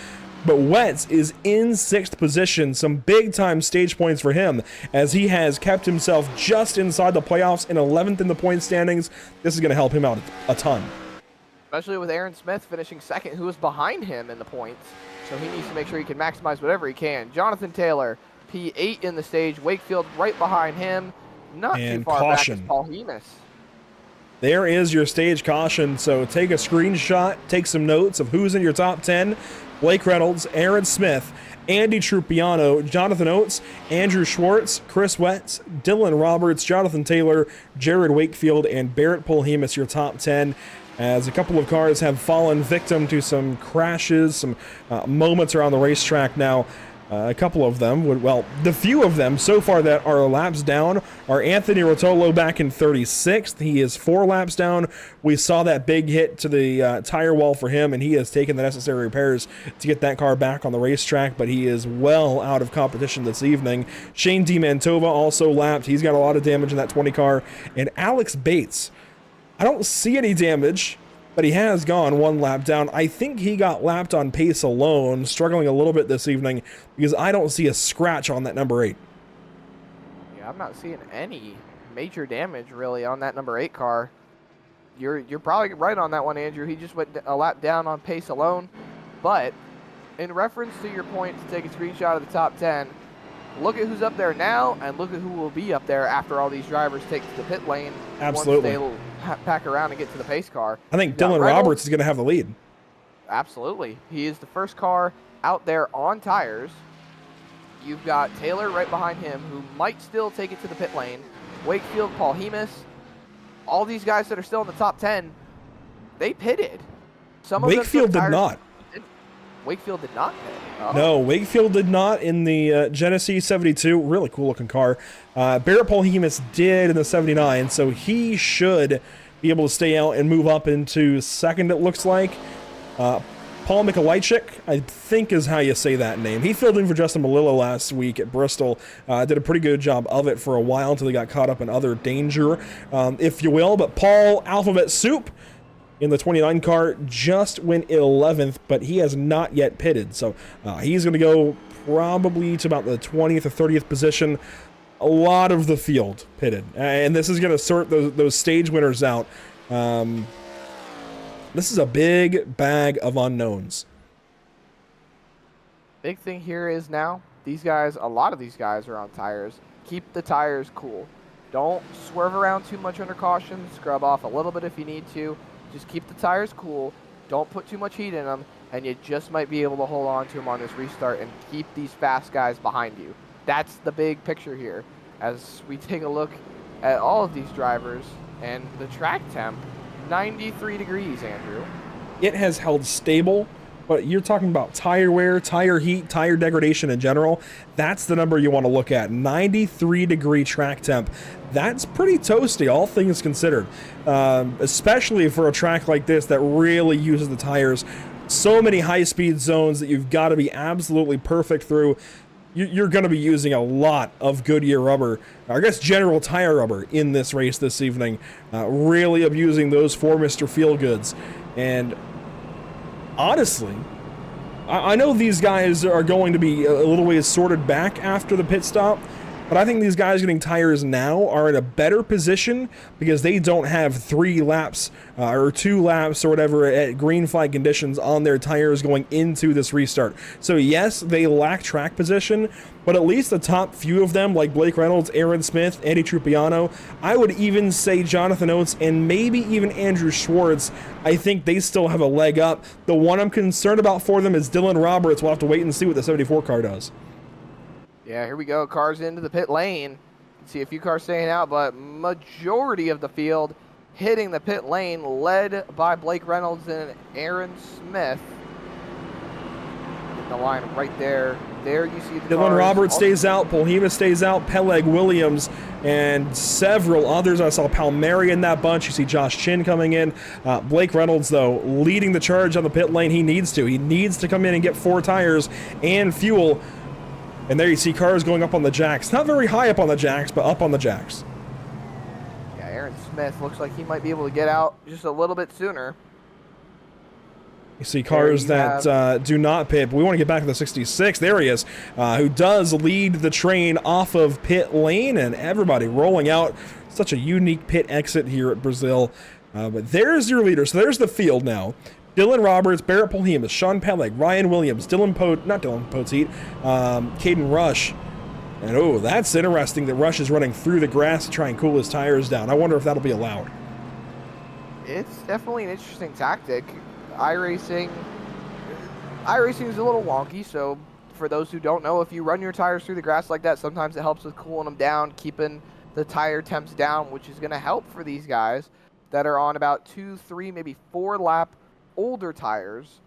But Wetz is in sixth position. Some big-time stage points for him as he has kept himself just inside the playoffs and 11th in the point standings. This is going to help him out a ton. Especially with Aaron Smith finishing second, who is behind him in the points. So he needs to make sure he can maximize whatever he can. Jonathan Taylor, P8 in the stage. Wakefield right behind him. Not too far back is Paul Hemus. There is your stage caution. So take a screenshot, take some notes of who's in your top 10. Blake Reynolds, Aaron Smith, Andy Trupiano, Jonathan Oates, Andrew Schwartz, Chris Wetz, Dylan Roberts, Jonathan Taylor, Jared Wakefield, and Barrett Polhemus, your top 10. As a couple of cars have fallen victim to some crashes, some moments around the racetrack now. A couple of them, the few of them so far that are laps down are Anthony Rotolo back in 36th. He is 4 laps down. We saw that big hit to the tire wall for him, and he has taken the necessary repairs to get that car back on the racetrack, but he is well out of competition this evening. Shane DiMantova also lapped. He's got a lot of damage in that 20 car. And Alex Bates, I don't see any damage, but he has gone 1 lap down. I think he got lapped on pace alone, struggling a little bit this evening because I don't see a scratch on that number 8. Yeah, I'm not seeing any major damage really on that number 8 car. You're probably right on that one, Andrew. He just went a lap down on pace alone. But in reference to your point to take a screenshot of the top 10, look at who's up there now and look at who will be up there after all these drivers take to the pit lane. Absolutely. Once they pack around and get to the pace car. I think Dylan Roberts is going to have the lead. Absolutely. He is the first car out there on tires. You've got Taylor right behind him, who might still take it to the pit lane. Wakefield, Paul Hemus, all these guys that are still in the top 10, they pitted. Wakefield did not. Wakefield did not pit. Oh. No, Wakefield did not in the Genesee 72. Really cool looking car. Barrett Polhemus did in the 79, so he should be able to stay out and move up into second, it looks like. Paul Mikolajczyk, I think is how you say that name. He filled in for Justin Melillo last week at Bristol. Did a pretty good job of it for a while until he got caught up in other danger, if you will. But Paul Alphabet Soup in the 29 car just went 11th, but he has not yet pitted. So he's going to go probably to about the 20th or 30th position. A lot of the field pitted. And this is going to sort those stage winners out. This is a big bag of unknowns. Big thing here is now, these guys, a lot of these guys are on tires. Keep the tires cool. Don't swerve around too much under caution. Scrub off a little bit if you need to. Just keep the tires cool. Don't put too much heat in them, and you just might be able to hold on to them on this restart and keep these fast guys behind you. That's the big picture here. As we take a look at all of these drivers and the track temp, 93 degrees, Andrew. It has held stable, but you're talking about tire wear, tire heat, tire degradation in general. That's the number you want to look at. 93 degree track temp. That's pretty toasty, all things considered, especially for a track like this that really uses the tires. So many high-speed zones that you've got to be absolutely perfect through. you're going to be using a lot of Goodyear rubber, I guess General Tire rubber, in this race this evening. Really abusing those for Mr. Feelgoods. And honestly, I know these guys are going to be a little ways sorted back after the pit stop, but I think these guys getting tires now are in a better position because they don't have 3 laps or 2 laps or whatever at green flag conditions on their tires going into this restart. So yes, they lack track position, but at least the top few of them, like Blake Reynolds, Aaron Smith, Andy Trupiano, I would even say Jonathan Oates, and maybe even Andrew Schwartz, I think they still have a leg up. The one I'm concerned about for them is Dylan Roberts. We'll have to wait and see what the 74 car does. Yeah, here we go. Cars into the pit lane. See a few cars staying out, but majority of the field hitting the pit lane, led by Blake Reynolds and Aaron Smith. In the line right there. There you see the Dylan cars. Roberts stays out, Polhema stays out, Peleg Williams, and several others. I saw Palmieri in that bunch. You see Josh Chin coming in. Blake Reynolds, though, leading the charge on the pit lane. He needs to. He needs to come in and get 4 tires and fuel. And there you see cars going up on the jacks. Not very high up on the jacks, but up on the jacks. Yeah, Aaron Smith looks like he might be able to get out just a little bit sooner. You see cars that do not pit, but we want to get back to the 66. There he is, who does lead the train off of pit lane, and everybody rolling out. Such a unique pit exit here at Brazil. But there's your leader. So there's the field now. Dylan Roberts, Barrett Polhemus, Sean Peleg, Ryan Williams, Caden Rush. And oh, that's interesting that Rush is running through the grass to try and cool his tires down. I wonder if that'll be allowed. It's definitely an interesting tactic. iRacing is a little wonky, so for those who don't know, if you run your tires through the grass like that, sometimes it helps with cooling them down, keeping the tire temps down, which is going to help for these guys that are on about 2, 3, maybe 4 lap older tires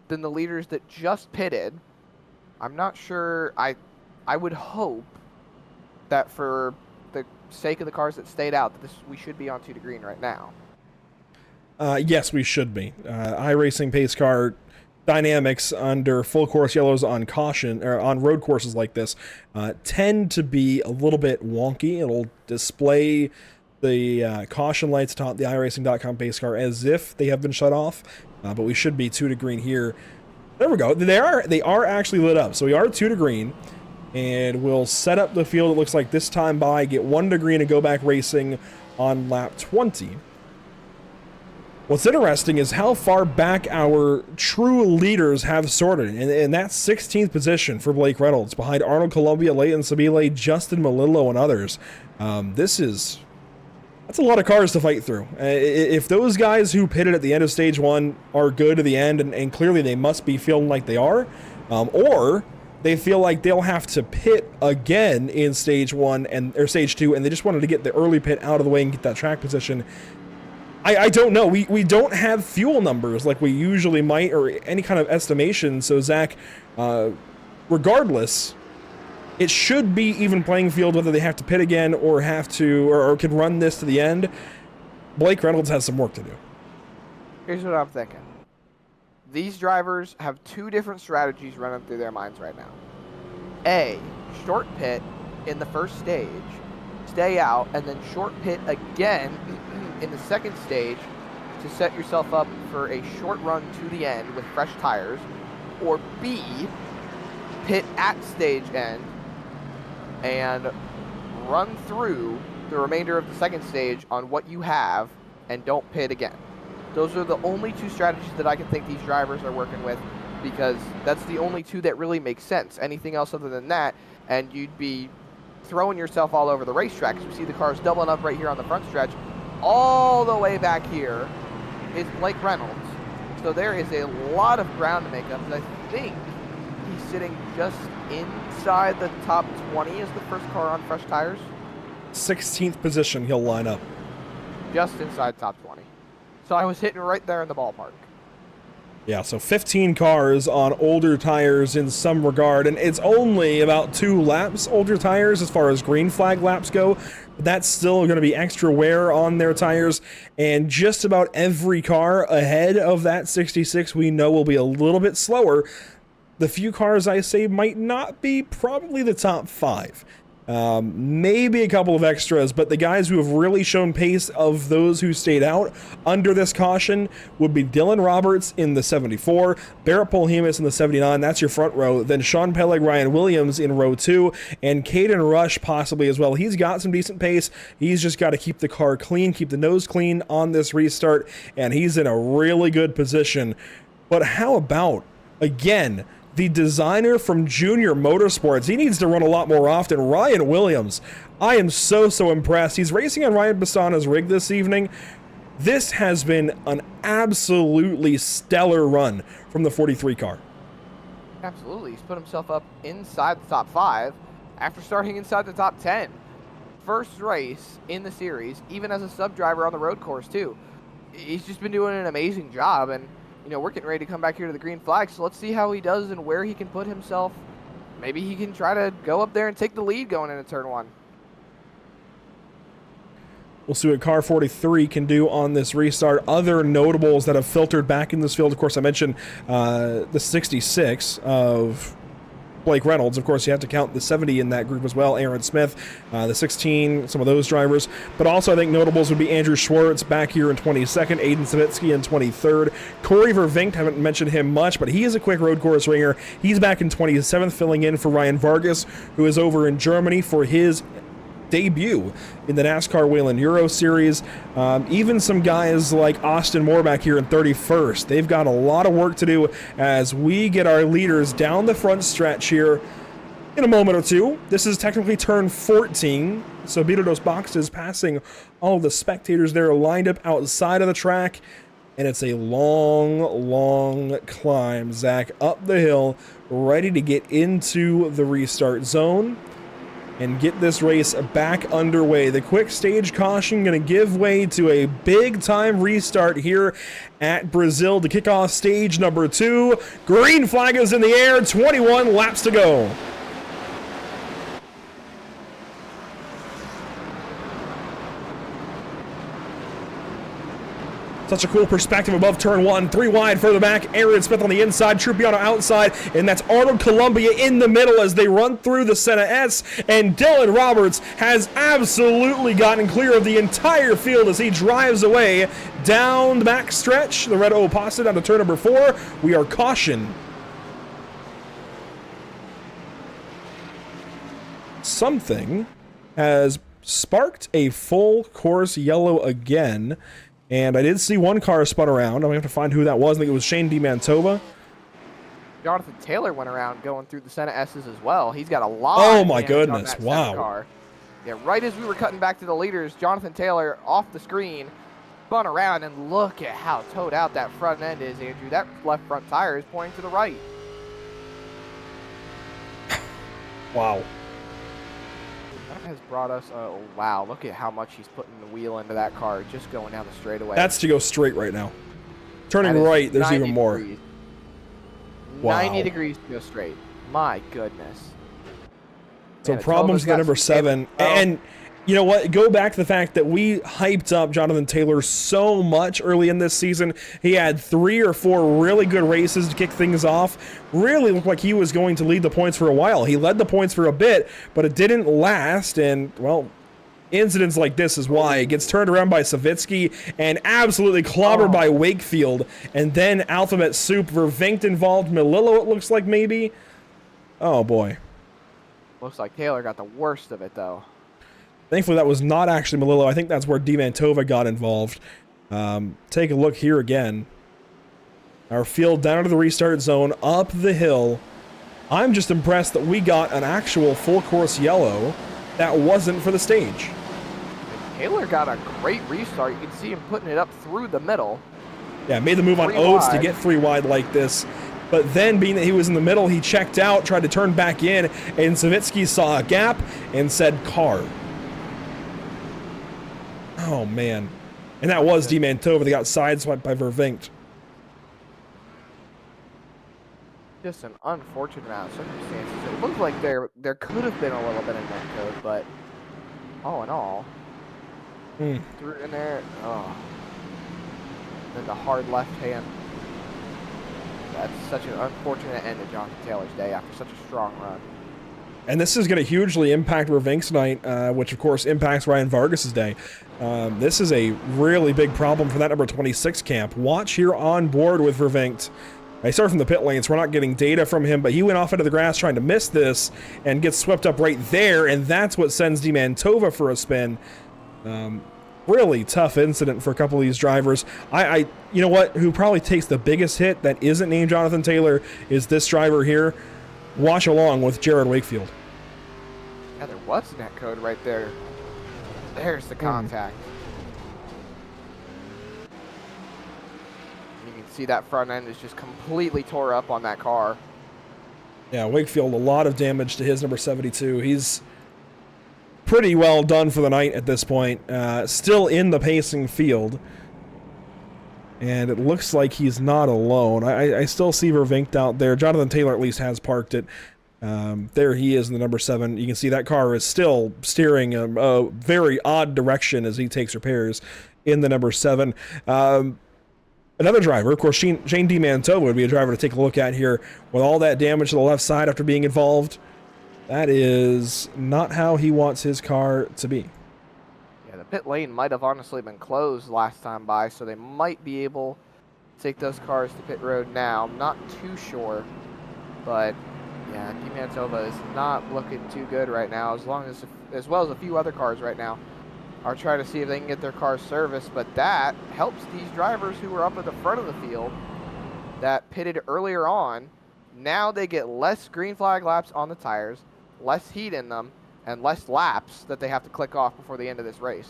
than the leaders that just pitted. I'm not sure. I would hope that for the sake of the cars that stayed out, that we should be on 2 to green right now. Yes, we should be. iRacing pace car dynamics under full course yellows on caution or on road courses like this tend to be a little bit wonky. It'll display the caution lights atop the iRacing.com pace car as if they have been shut off, but we should be 2 to green here. There we go. They are actually lit up, so we are 2 to green, and we'll set up the field. It looks like this time by get 1 to green and go back racing on lap 20. What's interesting is how far back our true leaders have sorted, and that's 16th position for Blake Reynolds, behind Arnold Columbia, Leighton Sabile, Justin Melillo, and others. That's a lot of cars to fight through. If those guys who pitted at the end of stage 1 are good to the end, and clearly they must be feeling like they are, or they feel like they'll have to pit again in stage 1 or stage 2, and they just wanted to get the early pit out of the way and get that track position. I don't know. We don't have fuel numbers like we usually might, or any kind of estimation. So Zach, regardless, it should be even playing field whether they have to pit again or have to or can run this to the end. Blake Reynolds has some work to do. Here's what I'm thinking. These drivers have 2 different strategies running through their minds right now. A, short pit in the first stage, stay out, and then short pit again in the second stage to set yourself up for a short run to the end with fresh tires. Or B, pit at stage end and run through the remainder of the second stage on what you have and don't pit again. Those are the only 2 strategies that I can think these drivers are working with, because that's the only 2 that really make sense. Anything else other than that, and you'd be throwing yourself all over the racetrack. As we see the cars doubling up right here on the front stretch. All the way back here is Blake Reynolds. So there is a lot of ground to make up. And I think he's sitting just inside the top 20 as the first car on fresh tires. 16th position he'll line up. Just inside top 20. So I was hitting right there in the ballpark. Yeah, so 15 cars on older tires in some regard, and it's only about 2 laps older tires as far as green flag laps go, but that's still going to be extra wear on their tires, and just about every car ahead of that 66 we know will be a little bit slower. the few cars I say might not be probably the top 5. Maybe a couple of extras, but the guys who have really shown pace of those who stayed out under this caution would be Dylan Roberts in the 74, Barrett Polhemus in the 79, that's your front row, then Sean Peleg, Ryan Williams in row 2, and Caden Rush possibly as well. He's got some decent pace, he's just got to keep the car clean, keep the nose clean on this restart, and he's in a really good position. But how about, again, the designer from Junior Motorsports? He needs to run a lot more often. Ryan Williams, I am so impressed. He's racing on Ryan Bastana's rig this evening. This has been an absolutely stellar run from the 43 car. Absolutely. He's put himself up inside the top 5 after starting inside the top 10. First race in the series, even as a sub-driver on the road course, too. He's just been doing an amazing job, and you know, we're getting ready to come back here to the green flag, so let's see how he does and where he can put himself. Maybe he can try to go up there and take the lead going into turn 1. We'll see what car 43 can do on this restart. Other notables that have filtered back in this field, of course, I mentioned the 66 of Blake Reynolds. Of course, you have to count the 70 in that group as well. Aaron Smith, the 16, some of those drivers. But also, I think notables would be Andrew Schwartz back here in 22nd, Aiden Savitsky in 23rd. Corey Vervinkt, haven't mentioned him much, but he is a quick road course ringer. He's back in 27th, filling in for Ryan Vargas, who is over in Germany for his debut in the NASCAR Whelen Euro Series. Even some guys like Austin Moore back here in 31st. They've got a lot of work to do as we get our leaders down the front stretch here in a moment or two. This is technically turn 14, so Beto dos Boxes passing all of the spectators there lined up outside of the track, and it's a long climb, Zach, up the hill, ready to get into the restart zone and get this race back underway. The quick stage caution going to give way to a big-time restart here at Brazil to kick off stage number 2. Green flag is in the air, 21 laps to go. Such a cool perspective above turn 1. 3 wide further back. Aaron Smith on the inside. Trupiano outside. And that's Arnold Columbia in the middle as they run through the Senna S. And Dylan Roberts has absolutely gotten clear of the entire field as he drives away down the back stretch. The red Opasa down to turn number 4. We are cautioned. Something has sparked a full course yellow again. And I did see one car spun around. I'm going to have to find who that was. I think it was Shane DiMantova. Jonathan Taylor went around going through the Senna S's as well. He's got a lot Oh of my damage on goodness, that wow. Senna car. Yeah, right as we were cutting back to the leaders, Jonathan Taylor off the screen, spun around, and look at how towed out that front end is, Andrew. That left front tire is pointing to the right. Wow. That has brought us, oh wow, look at how much he's putting the wheel into that car just going down the straightaway. That's to go straight right now. Turning right, there's even more. Degrees. Wow. 90 degrees to go straight. My goodness. So Man, problems Tova's to number got some 7. damage. And you know what? Go back to the fact that we hyped up Jonathan Taylor so much early in this season. He had 3 or 4 really good races to kick things off. Really looked like he was going to lead the points for a while. He led the points for a bit, but it didn't last. And, well, incidents like this is why. It gets turned around by Savitsky and absolutely clobbered by Wakefield. And then Alphabet Soup, Vervinkt involved, Melillo it looks like maybe. Oh, boy. Looks like Taylor got the worst of it, though. Thankfully, that was not actually Melillo. I think that's where DiMantova got involved. Take a look here again. Our field down to the restart zone, up the hill. I'm just impressed that we got an actual full course yellow that wasn't for the stage. Taylor got a great restart. You can see him putting it up through the middle. Yeah, made the move on 3 Oates to wide. get 3 wide like this. But then, being that he was in the middle, he checked out, tried to turn back in, and Savitsky saw a gap and said, car. Oh, man. And that was DiMantova that got sideswiped by Vervinkt. Just an unfortunate amount of circumstances. It looked like there could have been a little bit of net code, but all in all, threw it in there. Oh. Then the hard left hand. That's such an unfortunate end to Jonathan Taylor's day after such a strong run. And this is going to hugely impact Revinck's night, which of course impacts Ryan Vargas's day. This is a really big problem for that number 26 camp. Watch here on board with Revinck. I started from the pit lane, so we're not getting data from him, but he went off into the grass trying to miss this and gets swept up right there, and that's what sends Demantova for a spin. Really tough incident for a couple of these drivers. You know what? Who probably takes the biggest hit that isn't named Jonathan Taylor is this driver here. Watch along with Jared Wakefield. Yeah, there was net code right there. There's the contact. You can see that front end is just completely tore up on that car. Yeah, Wakefield, a lot of damage to his number 72. He's pretty well done for the night at this point. Still in the pacing field. And it looks like he's not alone. I still see Revinck out there. Jonathan Taylor at least has parked it. There he is in the number 7. You can see that car is still steering a very odd direction as he takes repairs in the number 7. Another driver, of course, Shane Demantova would be a driver to take a look at here with all that damage to the left side after being involved. That is not how he wants his car to be. The pit lane might have honestly been closed last time by, so they might be able to take those cars to pit road now. I'm not too sure, but yeah, Demantova is not looking too good right now, as well as a few other cars right now are trying to see if they can get their cars serviced, but that helps these drivers who were up at the front of the field that pitted earlier on. Now they get less green flag laps on the tires, less heat in them, and less laps that they have to click off before the end of this race.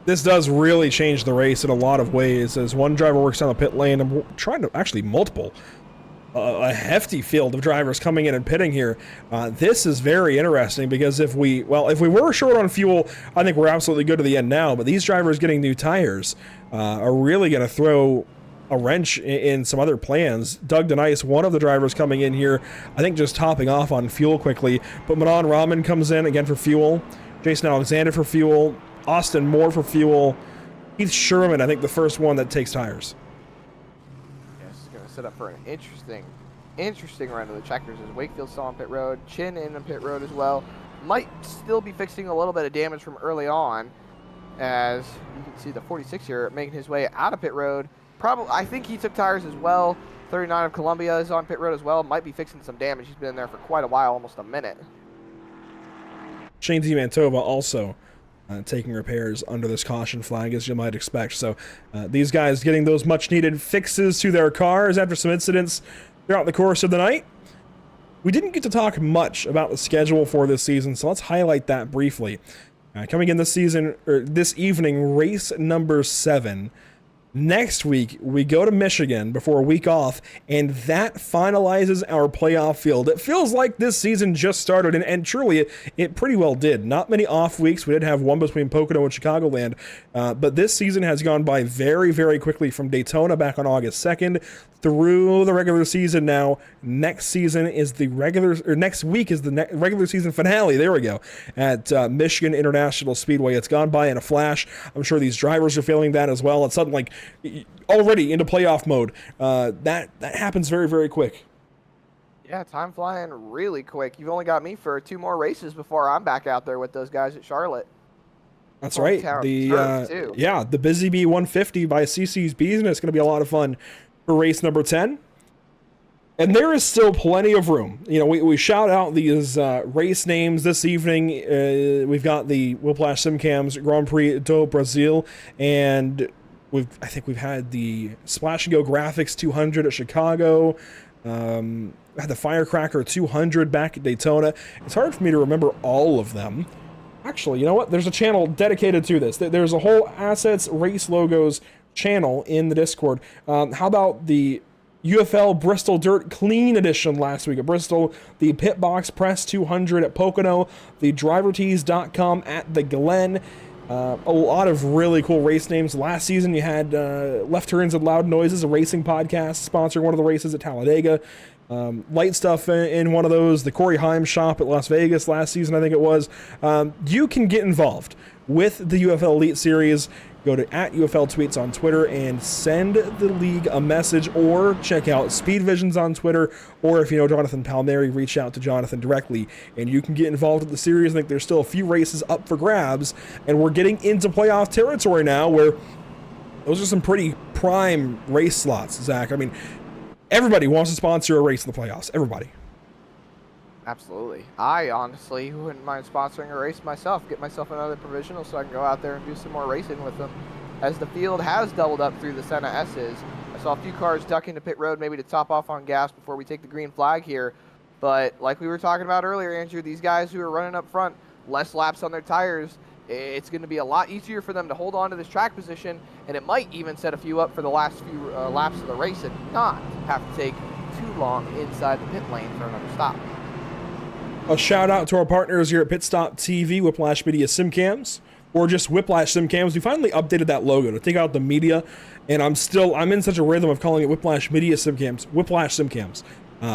This does really change the race in a lot of ways as one driver works down the pit lane and we're trying to actually multiple. A hefty field of drivers coming in and pitting here. This is very interesting because if we were short on fuel, I think we're absolutely good to the end now, but these drivers getting new tires are really going to throw a wrench in some other plans. Doug DeNice, one of the drivers coming in here, I think just topping off on fuel quickly, but Manon Rahman comes in again for fuel, Jason Alexander for fuel, Austin Moore for fuel, Keith Sherman, I think the first one that takes tires. Yes, it's going to set up for an interesting run to the checkers as Wakefield still on pit road, Chin in the pit road as well. Might still be fixing a little bit of damage from early on, as you can see the 46 here making his way out of pit road. I think he took tires as well. 39 of Columbia is on pit road as well. Might be fixing some damage. He's been in there for quite a while, almost a minute. Shane Demantova also taking repairs under this caution flag, as you might expect. So these guys getting those much-needed fixes to their cars after some incidents throughout the course of the night. We didn't get to talk much about the schedule for this season, so let's highlight that briefly. Coming in this season, or this evening, race number 7. Next week, we go to Michigan before a week off, and that finalizes our playoff field. It feels like this season just started, and truly, it pretty well did. Not many off weeks. We did have one between Pocono and Chicagoland, but this season has gone by very, very quickly from Daytona back on August 2nd through the regular season now. Next week is the regular season finale. There we go. At Michigan International Speedway. It's gone by in a flash. I'm sure these drivers are feeling that as well. It's suddenly like already into playoff mode. That happens very, very quick. Yeah, time flying really quick. You've only got me for 2 more races before I'm back out there with those guys at Charlotte. That's right. The Busy Bee 150 by CC's Bees, and it's going to be a lot of fun for race number 10. And there is still plenty of room. You know, we shout out these race names this evening. We've got the Whiplash SimCams Grand Prix do Brasil, and I think we've had the Splash and Go Graphics 200 at Chicago. Had the Firecracker 200 back at Daytona. It's hard for me to remember all of them. Actually, you know what? There's a channel dedicated to this. There's a whole Assets Race Logos channel in the Discord. How about the UFL Bristol Dirt Clean Edition last week at Bristol, the Pitbox Press 200 at Pocono, the DriverTees.com at the Glen. A lot of really cool race names. Last season you had Left Turns and Loud Noises, a racing podcast sponsoring one of the races at Talladega. Light stuff in one of those, the Corey Heim shop at Las Vegas last season, I think it was. You can get involved with the UFL Elite Series. go to @UFL Tweets on Twitter and send the league a message, or check out Speed Visions on Twitter, or if you know Jonathan Palmieri, reach out to Jonathan directly and you can get involved with the series. I think there's still a few races up for grabs, and we're getting into playoff territory now where those are some pretty prime race slots, Zach. I mean, everybody wants to sponsor a race in the playoffs. Everybody. Absolutely. I honestly wouldn't mind sponsoring a race myself, get myself another provisional so I can go out there and do some more racing with them, as the field has doubled up through the Senna S's. I saw a few cars ducking to pit road maybe to top off on gas before we take the green flag here. But like we were talking about earlier, Andrew, these guys who are running up front, less laps on their tires, it's going to be a lot easier for them to hold on to this track position, and it might even set a few up for the last few laps of the race and not have to take too long inside the pit lane for another stop. A shout out to our partners here at Pit Stop TV, Whiplash Media Simcams, or just Whiplash Simcams. We finally updated that logo to take out the media, and I'm in such a rhythm of calling it Whiplash Media Simcams, Whiplash Simcams.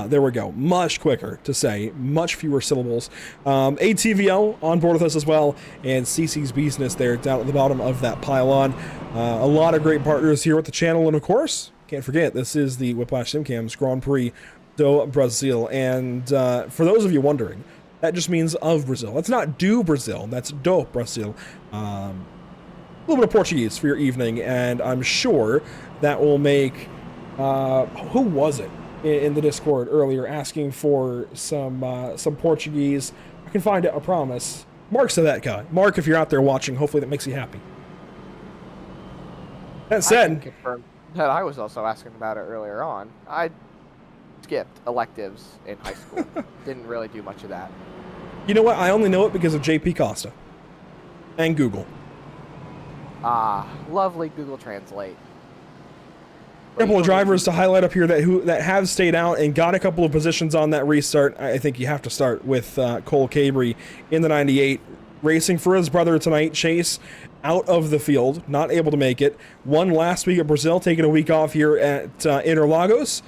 There we go. Much quicker to say, much fewer syllables. ATVL on board with us as well, and CC's Business there down at the bottom of that pylon. A lot of great partners here with the channel, and of course, can't forget, this is the Whiplash Simcams Grand Prix do Brasil, and for those of you wondering, that just means of Brazil. That's not do Brazil, that's do Brasil. A little bit of Portuguese for your evening, and I'm sure that will make, who was it in the Discord earlier asking for some Portuguese? I can find it, I promise. Mark Savetka. Mark, if you're out there watching, hopefully that makes you happy. That said, I can confirm that I was also asking about it earlier on. I skipped electives in high school. Didn't really do much of that. You know what? I only know it because of JP Costa and Google. Lovely Google Translate. A couple of drivers to highlight up here that have stayed out and got a couple of positions on that restart. I think you have to start with Cole Cabry in the 98, racing for his brother tonight. Chase out of the field, not able to make it. Won last week at Brazil, taking a week off here at Interlagos.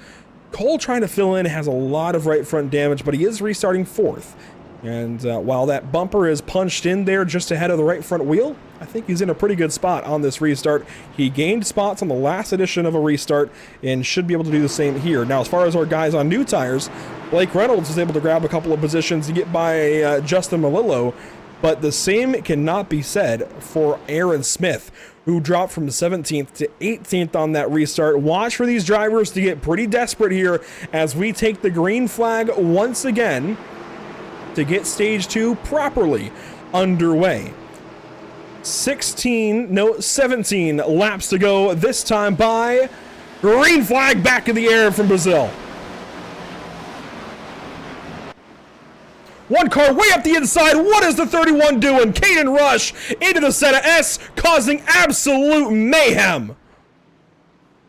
Cole trying to fill in, has a lot of right front damage, but he is restarting fourth. And while that bumper is punched in there just ahead of the right front wheel, I think he's in a pretty good spot on this restart. He gained spots on the last edition of a restart and should be able to do the same here. Now, as far as our guys on new tires, Blake Reynolds was able to grab a couple of positions to get by Justin Melillo, but the same cannot be said for Aaron Smith, who dropped from 17th to 18th on that restart. Watch for these drivers to get pretty desperate here as we take the green flag once again to get stage 2 properly underway. 17 laps to go, this time by green flag back in the air from Brazil. One car way up the inside. What is the 31 doing? Caden Rush into the Senna S, causing absolute mayhem.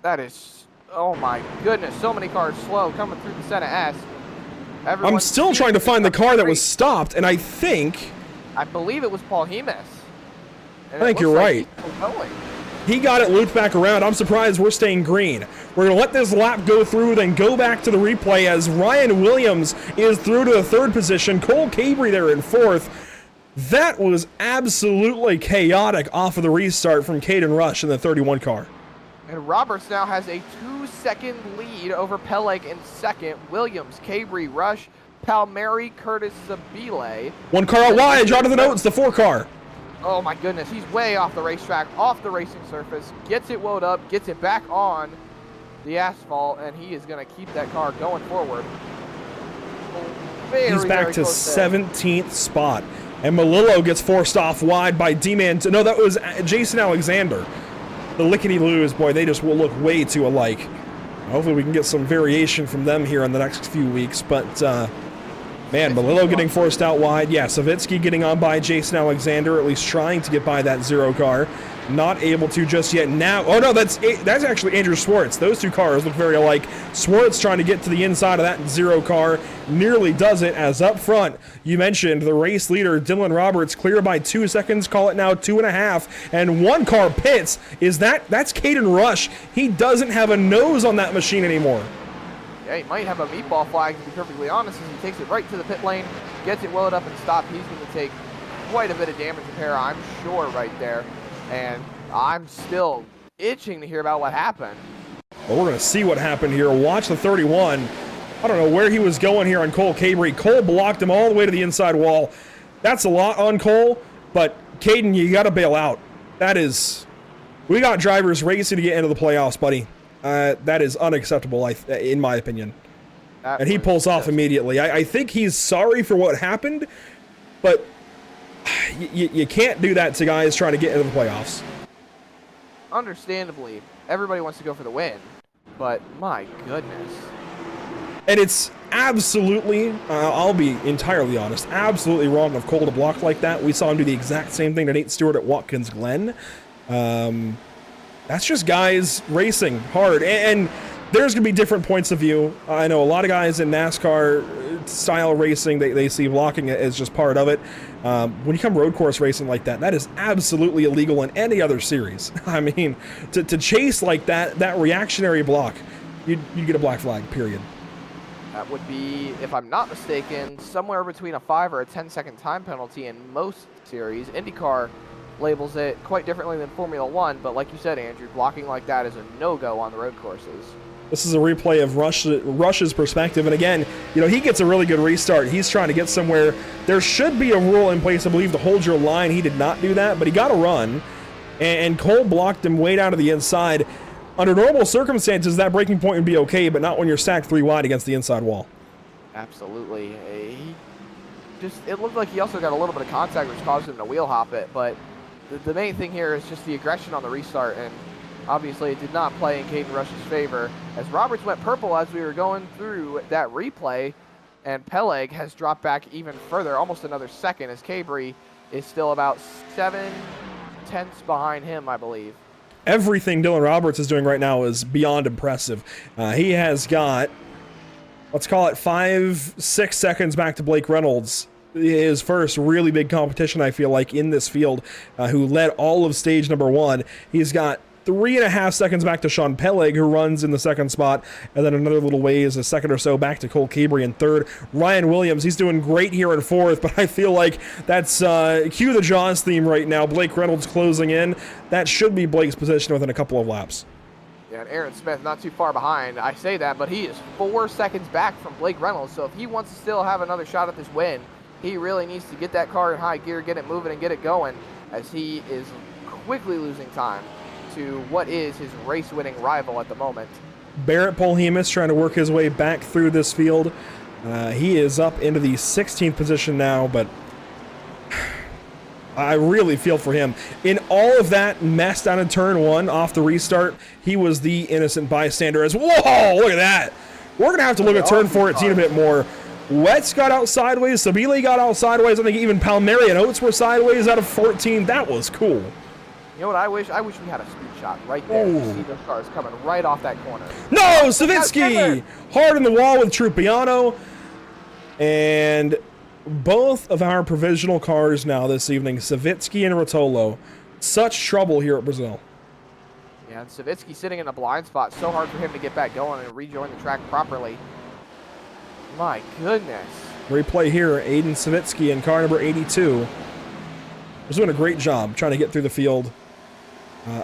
That is, oh my goodness, so many cars slow coming through the Senna S. I'm still trying to find the car that was stopped, and I believe it was Paul Jimenez. I think you're right. He got it looped back around. I'm surprised we're staying green. We're going to let this lap go through, then go back to the replay as Ryan Williams is through to the third position. Cole Cabry there in fourth. That was absolutely chaotic off of the restart from Caden Rush in the 31 car. And Roberts now has a 2-second lead over Peleg in second. Williams, Cabry, Rush, Palmieri, Curtis, Sabile. One car out wide, Jonathan Oates, the 4 car. Oh my goodness, he's way off the racetrack, off the racing surface, gets it woed up, gets it back on the asphalt, and he is going to keep that car going forward. He's back to 17th spot, and Melillo gets forced off wide by D-Man. No, that was Jason Alexander. The lickety-loos, boy, they just will look way too alike. Hopefully we can get some variation from them here in the next few weeks, but man, Melillo getting forced out wide. Yeah, Savitsky getting on by Jason Alexander, at least trying to get by that 0 car. Not able to just yet now. Oh no, that's actually Andrew Swartz. Those 2 cars look very alike. Swartz trying to get to the inside of that 0 car. Nearly does it, as up front, you mentioned the race leader, Dylan Roberts, clear by 2 seconds. Call it now 2.5. And 1 car pits. That's Caden Rush. He doesn't have a nose on that machine anymore. Yeah, he might have a meatball flag, to be perfectly honest, as he takes it right to the pit lane, gets it welded up and stopped. He's going to take quite a bit of damage repair, I'm sure, right there. And I'm still itching to hear about what happened. Well, we're going to see what happened here. Watch the 31. I don't know where he was going here on Cole Cabry. Cole blocked him all the way to the inside wall. That's a lot on Cole, but Caden, you got to bail out. That is... We got drivers racing to get into the playoffs, buddy. That is unacceptable, in my opinion. And he pulls off immediately. I think he's sorry for what happened, but you can't do that to guys trying to get into the playoffs. Understandably, everybody wants to go for the win, but my goodness. And it's absolutely, I'll be entirely honest, absolutely wrong of Cole to block like that. We saw him do the exact same thing to Nate Stewart at Watkins Glen. That's just guys racing hard. And there's going to be different points of view. I know a lot of guys in NASCAR style racing, they see blocking as just part of it. When you come road course racing like that, that is absolutely illegal in any other series. I mean, to chase like that reactionary block, you'd get a black flag, period. That would be, if I'm not mistaken, somewhere between a 5 or a 10-second time penalty in most series. IndyCar labels it quite differently than Formula One, but like you said, Andrew, blocking like that is a no-go on the road courses. This is a replay of Rush's perspective, and again, you know, he gets a really good restart. He's trying to get somewhere. There should be a rule in place, I believe, to hold your line. He did not do that, but he got a run, and Cole blocked him way down to the inside. Under normal circumstances, that breaking point would be okay, but not when you're stacked 3 wide against the inside wall. Absolutely. It looked like he also got a little bit of contact, which caused him to wheel hop it, but the main thing here is just the aggression on the restart, and obviously it did not play in Caden Rush's favor, as Roberts went purple as we were going through that replay, and Peleg has dropped back even further, almost another second, as Cabry is still about 7/10 behind him, I believe. Everything Dylan Roberts is doing right now is beyond impressive. He has got, let's call it 5-6 seconds back to Blake Reynolds, his first really big competition, I feel like, in this field, who led all of stage number 1. He's got 3.5 seconds back to Sean Peleg, who runs in the second spot, and then another little ways, a second or so back to Cole Cabry in third. Ryan Williams, he's doing great here in fourth, but I feel like that's cue the Jaws theme right now. Blake Reynolds closing in. That should be Blake's position within a couple of laps. Yeah, and Aaron Smith not too far behind. I say that, but he is 4 seconds back from Blake Reynolds, so if he wants to still have another shot at this win, he really needs to get that car in high gear, get it moving, and get it going, as he is quickly losing time to what is his race-winning rival at the moment. Barrett Polhemus trying to work his way back through this field. He is up into the 16th position now, but I really feel for him. In all of that mess down in turn 1 off the restart, he was the innocent bystander as, whoa, look at that. We're going to have to look at turn 14 a bit more. Wetz got out sideways, Sabile got out sideways, I think even Palmieri and Oates were sideways out of 14. That was cool. You know what I wish? I wish we had a speed shot right there. You see those cars coming right off that corner. No, Savitsky! Hard in the wall with Trupiano. And both of our provisional cars now this evening, Savitsky and Rotolo. Such trouble here at Brazil. Yeah, and Savitsky sitting in a blind spot. So hard for him to get back going and rejoin the track properly. My goodness. Replay here, Aiden Savitsky in car number 82. He's doing a great job trying to get through the field.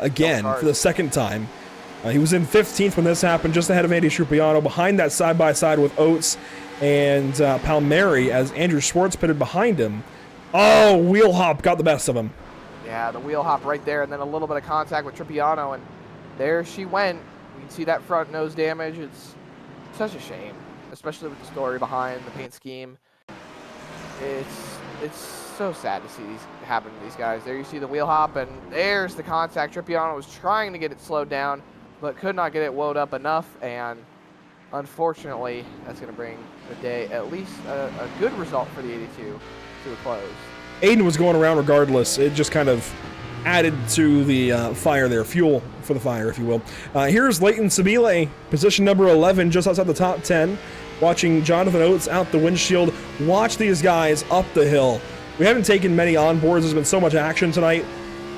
Again, for the second time. He was in 15th when this happened, just ahead of Andy Trupiano, behind that side-by-side with Oates and Palmieri, as Andrew Schwartz pitted behind him. Oh, wheel hop got the best of him. Yeah, the wheel hop right there, and then a little bit of contact with Trupiano, and there she went. You can see that front nose damage. It's such a shame, especially with the story behind the paint scheme. It's so sad to see these happen to these guys. There you see the wheel hop, and there's the contact. Trupiano was trying to get it slowed down, but could not get it wound up enough, and unfortunately, that's going to bring the day, at least a good result for the 82, to a close. Aiden was going around regardless. It just kind of added to the fire there, fuel for the fire, if you will. Here's Leighton Sabile, position number 11, just outside the top 10, watching Jonathan Oates out the windshield. Watch these guys up the hill. We haven't taken many onboards. There's been so much action tonight.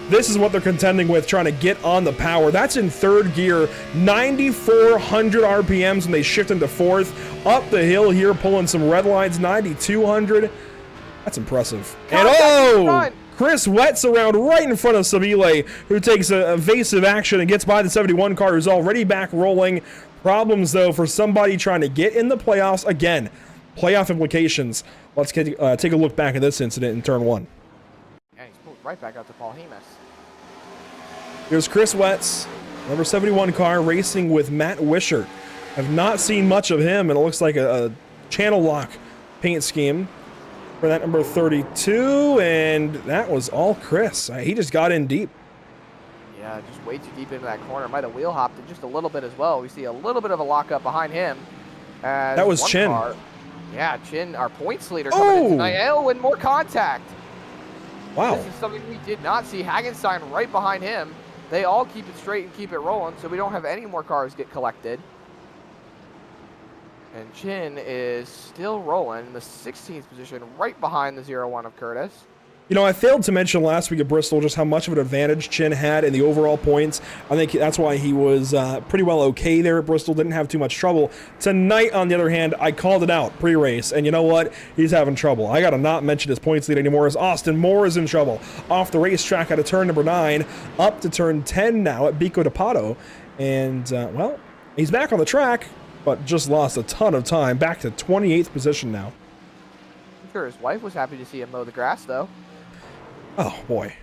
This is what they're contending with, trying to get on the power. That's in third gear, 9,400 RPMs when they shift into fourth. Up the hill here, pulling some red lines, 9,200. That's impressive. And oh, Chris Wetz around right in front of Sabile, who takes a evasive action and gets by the 71 car, who's already back rolling. Problems, though, for somebody trying to get in the playoffs. Again, playoff implications. Let's take a look back at this incident in turn 1. Yeah, he's pulled right back out to Paul Hemus. Here's Chris Wetz, number 71 car, racing with Matt Wisher. I've not seen much of him, and it looks like a channel lock paint scheme for that number 32, and that was all Chris. He just got in deep. Yeah, just way too deep into that corner. Might have wheel hopped it just a little bit as well. We see a little bit of a lockup behind him. That was Chin. Yeah, Chin, our points leader, coming in tonight. Oh, and more contact. Wow. This is something we did not see. Hagenstein right behind him. They all keep it straight and keep it rolling, so we don't have any more cars get collected. And Chin is still rolling in the 16th position, right behind the 0-1 of Curtis. You know, I failed to mention last week at Bristol just how much of an advantage Chin had in the overall points. I think that's why he was pretty well okay there at Bristol, didn't have too much trouble. Tonight, on the other hand, I called it out pre-race, and you know what? He's having trouble. I got to not mention his points lead anymore, as Austin Moore is in trouble. Off the racetrack out of turn number 9, up to turn 10 now at Bico de Pato. And, well, he's back on the track, but just lost a ton of time. Back to 28th position now. I'm sure his wife was happy to see him mow the grass, though. Oh, boy.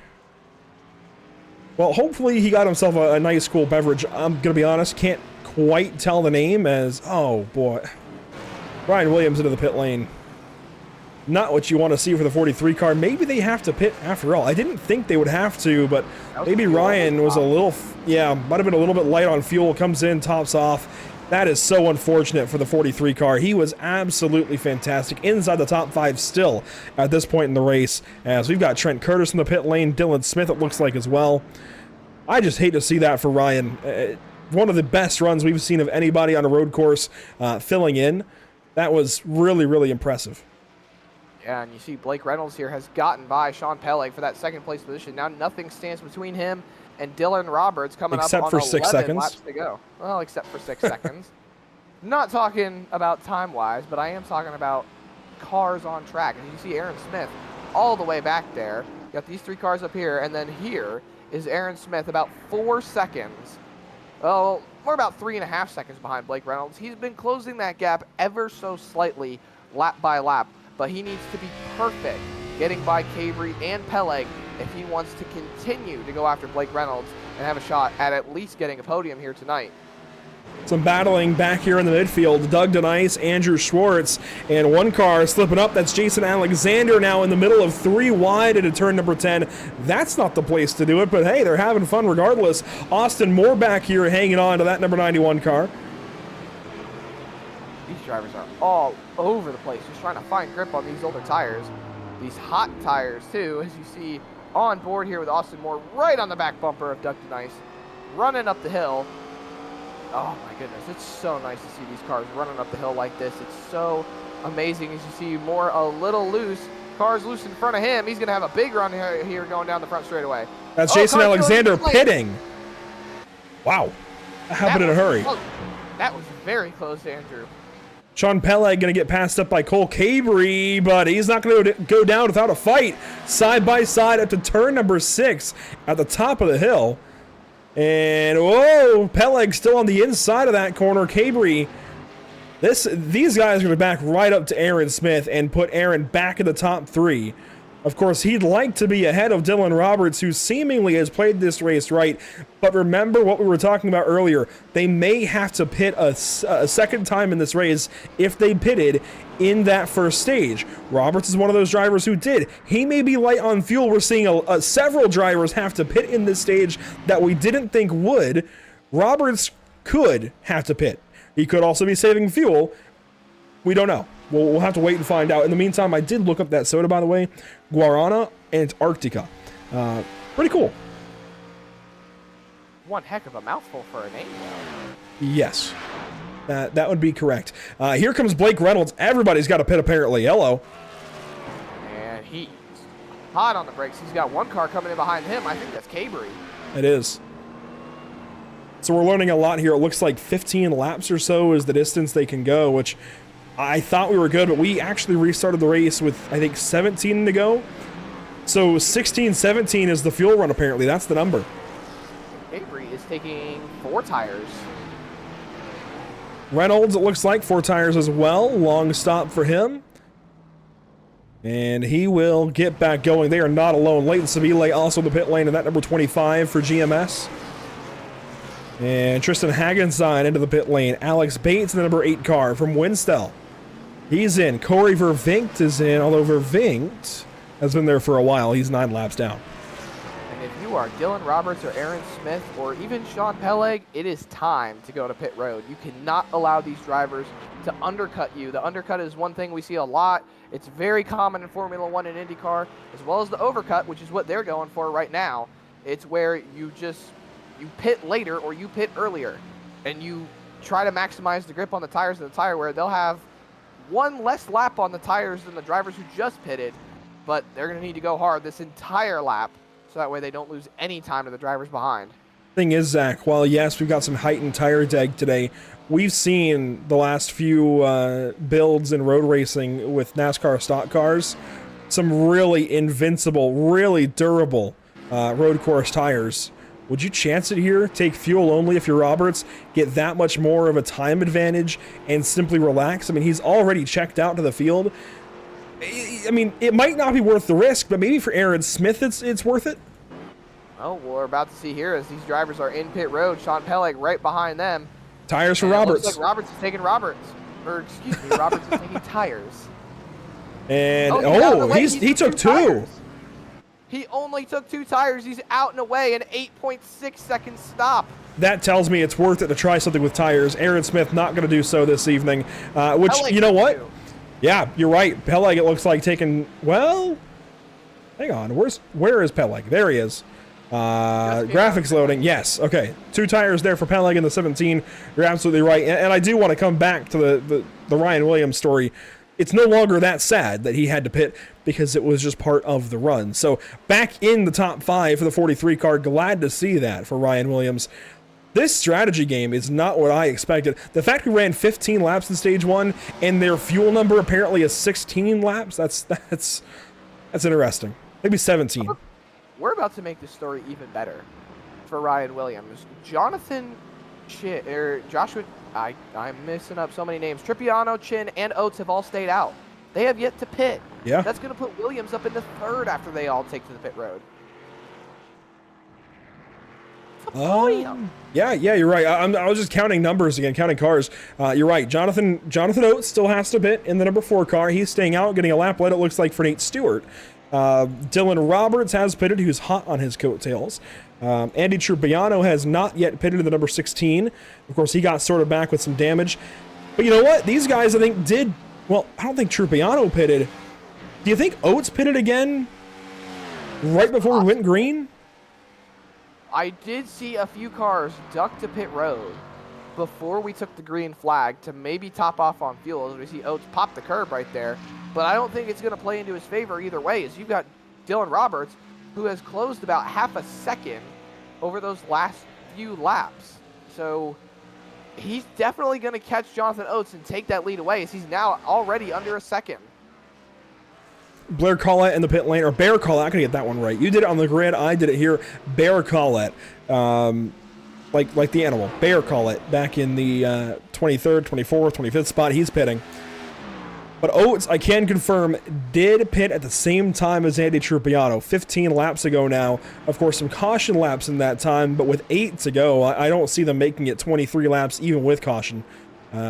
Well, hopefully he got himself a nice, cool beverage. I'm going to be honest, can't quite tell the name as... Oh, boy. Brian Williams into the pit lane. Not what you want to see for the 43 car. Maybe they have to pit after all. I didn't think they would have to, but maybe Ryan was a little... Yeah, might have been a little bit light on fuel. Comes in, tops off. That is so unfortunate for the 43 car. He was absolutely fantastic. Inside the top 5 still at this point in the race. As we've got Trent Curtis in the pit lane. Dylan Smith, it looks like, as well. I just hate to see that for Ryan. One of the best runs we've seen of anybody on a road course filling in. That was really, really impressive. Yeah, and you see Blake Reynolds here has gotten by Sean Peleg for that second place position. Now nothing stands between him and Dylan Roberts coming except up on for 6 seconds. laps to go. Well, except for 6 seconds. Not talking about time-wise, but I am talking about cars on track. And you see Aaron Smith all the way back there. You got these 3 cars up here, and then here is Aaron Smith about 4 seconds. Well, we're about 3.5 seconds behind Blake Reynolds. He's been closing that gap ever so slightly, lap by lap, but he needs to be perfect, getting by Cabri and Peleg if he wants to continue to go after Blake Reynolds and have a shot at least getting a podium here tonight. Some battling back here in the midfield. Doug DeNice, Andrew Schwartz, and one car slipping up. That's Jason Alexander now in the middle of 3 wide into turn number 10. That's not the place to do it, but hey, they're having fun regardless. Austin Moore back here hanging on to that number 91 car. These drivers are all over the place, just trying to find grip on these older tires. These hot tires, too, as you see on board here with Austin Moore right on the back bumper of Doug DeNice, running up the hill. Oh my goodness, it's so nice to see these cars running up the hill like this. It's so amazing as you see Moore a little loose. Cars loose in front of him. He's going to have a big run here going down the front straightaway. That's Jason Alexander pitting. Wow. That happened in a hurry. Close. That was very close, Andrew. Sean Peleg going to get passed up by Cole Cabri, but he's not going to go down without a fight. Side by side up to turn number 6 at the top of the hill. And, whoa, Peleg still on the inside of that corner. Cabri, these guys are going to back right up to Aaron Smith and put Aaron back in the top 3. Of course, he'd like to be ahead of Dylan Roberts, who seemingly has played this race right. But remember what we were talking about earlier. They may have to pit a second time in this race if they pitted in that first stage. Roberts is one of those drivers who did. He may be light on fuel. We're seeing several drivers have to pit in this stage that we didn't think would. Roberts could have to pit. He could also be saving fuel. We don't know. We'll have to wait and find out. In the meantime, I did look up that soda, by the way. Guarana Antarctica. Pretty cool. One heck of a mouthful for a name, though. Yes. That would be correct. Here comes Blake Reynolds. Everybody's got a pit, apparently. Hello. And he's hot on the brakes. He's got one car coming in behind him. I think that's Cabri. It is. So we're learning a lot here. It looks like 15 laps or so is the distance they can go, which I thought we were good, but we actually restarted the race with, I think, 17 to go. So 16-17 is the fuel run, apparently. That's the number. Avery is taking 4 tires. Reynolds, it looks like, 4 tires as well. Long stop for him. And he will get back going. They are not alone. Leighton Sabile also in the pit lane, and that number 25 for GMS. And Tristan Hagenstein into the pit lane. Alex Bates in the number 8 car from Winstel. He's in. Corey Vervinkt is in, although Vervinkt has been there for a while. He's 9 laps down. And if you are Dylan Roberts or Aaron Smith or even Sean Peleg, it is time to go to pit road. You cannot allow these drivers to undercut you. The undercut is one thing we see a lot. It's very common in Formula 1 and IndyCar, as well as the overcut, which is what they're going for right now. It's where you pit later or you pit earlier, and you try to maximize the grip on the tires of the tire wear. They'll have one less lap on the tires than the drivers who just pitted, but they're going to need to go hard this entire lap, so that way they don't lose any time to the drivers behind. Thing is, Zach, while yes, we've got some heightened tire deg today, we've seen the last few builds in road racing with NASCAR stock cars, some really invincible, really durable road course tires. Would you chance it here? Take fuel only if you're Roberts, get that much more of a time advantage, and simply relax? I mean, he's already checked out to the field. I mean, it might not be worth the risk, but maybe for Aaron Smith, it's worth it. Oh, what we're about to see here as these drivers are in pit road. Sean Peleg right behind them. Tires for Roberts. It looks like Roberts is taking Roberts. Or, excuse me, Roberts is taking tires. And, he took 2. Tires. He only took 2 tires. He's out and away, an 8.6 second stop. That tells me it's worth it to try something with tires. Aaron Smith not going to do so this evening, which, Peleg, you know what? too. Yeah, you're right. Peleg, it looks like taking, well, hang on. Where is Peleg? There he is. Graphics loading. Yes. Okay. 2 tires there for Peleg in the 17. You're absolutely right. And I do want to come back to the Ryan Williams story. It's no longer that sad that he had to pit because it was just part of the run. So back in the top 5 for the 43 car. Glad to see that for Ryan Williams. This strategy game is not what I expected. The fact we ran 15 laps in stage 1 and their fuel number apparently is 16 laps, that's interesting. Maybe 17. We're about to make this story even better for Ryan Williams. Joshua, I'm messing up so many names. Trippiano, Chin, and Oates have all stayed out. They have yet to pit. Yeah. That's going to put Williams up in the 3rd after they all take to the pit road. Yeah, you're right. I was just counting numbers again, counting cars. You're right. Jonathan Oates still has to pit in the number 4 car. He's staying out, getting a lap let, it looks like, for Nate Stewart. Dylan Roberts has pitted. He was hot on his coattails. Andy Trupiano has not yet pitted in the number 16. Of course, he got sorted back with some damage. But you know what? These guys, I think, did... Well, I don't think Trupiano pitted. Do you think Oates pitted again right before we went green? I did see a few cars duck to pit road before we took the green flag to maybe top off on fuel, as we see Oates pop the curb right there. But I don't think it's going to play into his favor either way, as you've got Dylan Roberts, who has closed about half a second over those last few laps. So he's definitely going to catch Jonathan Oates and take that lead away, as he's now already under a second. Blair Collette in the pit lane, or Bear Collette, I can get that one right. You did it on the grid, I did it here. Bear Collette, like the animal. Bear Collette back in the 23rd, 24th, 25th spot. He's pitting. But Oates, I can confirm, did pit at the same time as Andy Trupiano, 15 laps ago now. Of course, some caution laps in that time, but with 8 to go, I don't see them making it 23 laps, even with caution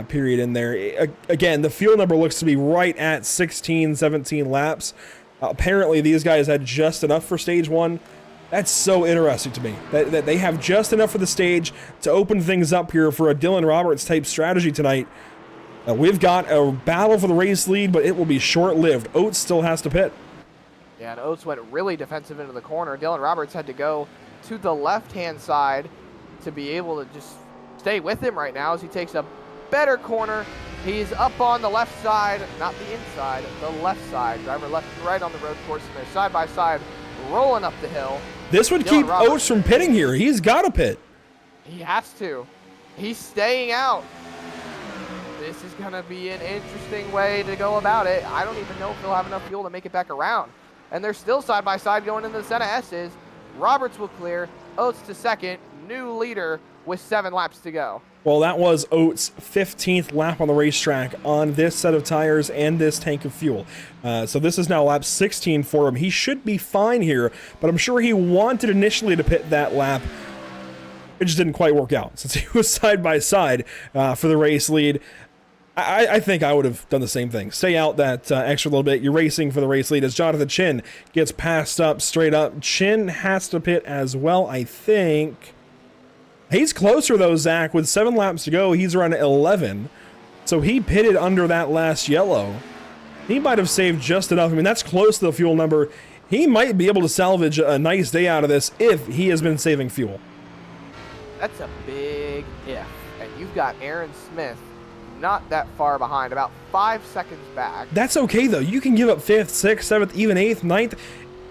period in there. Again, the fuel number looks to be right at 16, 17 laps. Apparently, these guys had just enough for stage 1. That's so interesting to me, that they have just enough for the stage to open things up here for a Dylan Roberts type strategy tonight. We've got a battle for the race lead, but it will be short-lived. Oates still has to pit. Yeah, and Oates went really defensive into the corner. Dylan Roberts had to go to the left-hand side to be able to just stay with him right now as he takes a better corner. He's up on the left side, not the inside, the left side. Driver left and right on the road course, and they're side-by-side rolling up the hill. This would keep Oates from pitting here. He's got to pit. He has to. He's staying out. This is going to be an interesting way to go about it. I don't even know if he'll have enough fuel to make it back around, and they're still side by side going into the set of S's. Roberts will clear, Oates to second, new leader with 7 laps to go. Well, that was Oates' 15th lap on the racetrack on this set of tires and this tank of fuel. So this is now lap 16 for him. He should be fine here, but I'm sure he wanted initially to pit that lap. It just didn't quite work out since he was side by side for the race lead. I think I would have done the same thing. Stay out that extra little bit. You're racing for the race lead as Jonathan Chin gets passed up straight up. Chin has to pit as well, I think. He's closer though, Zach. With 7 laps to go, he's around 11. So he pitted under that last yellow. He might have saved just enough. I mean, that's close to the fuel number. He might be able to salvage a nice day out of this if he has been saving fuel. That's a big if. And you've got Aaron Smith not that far behind, about 5 seconds back. That's okay though. You can give up 5th, 6th, 7th, even 8th, 9th.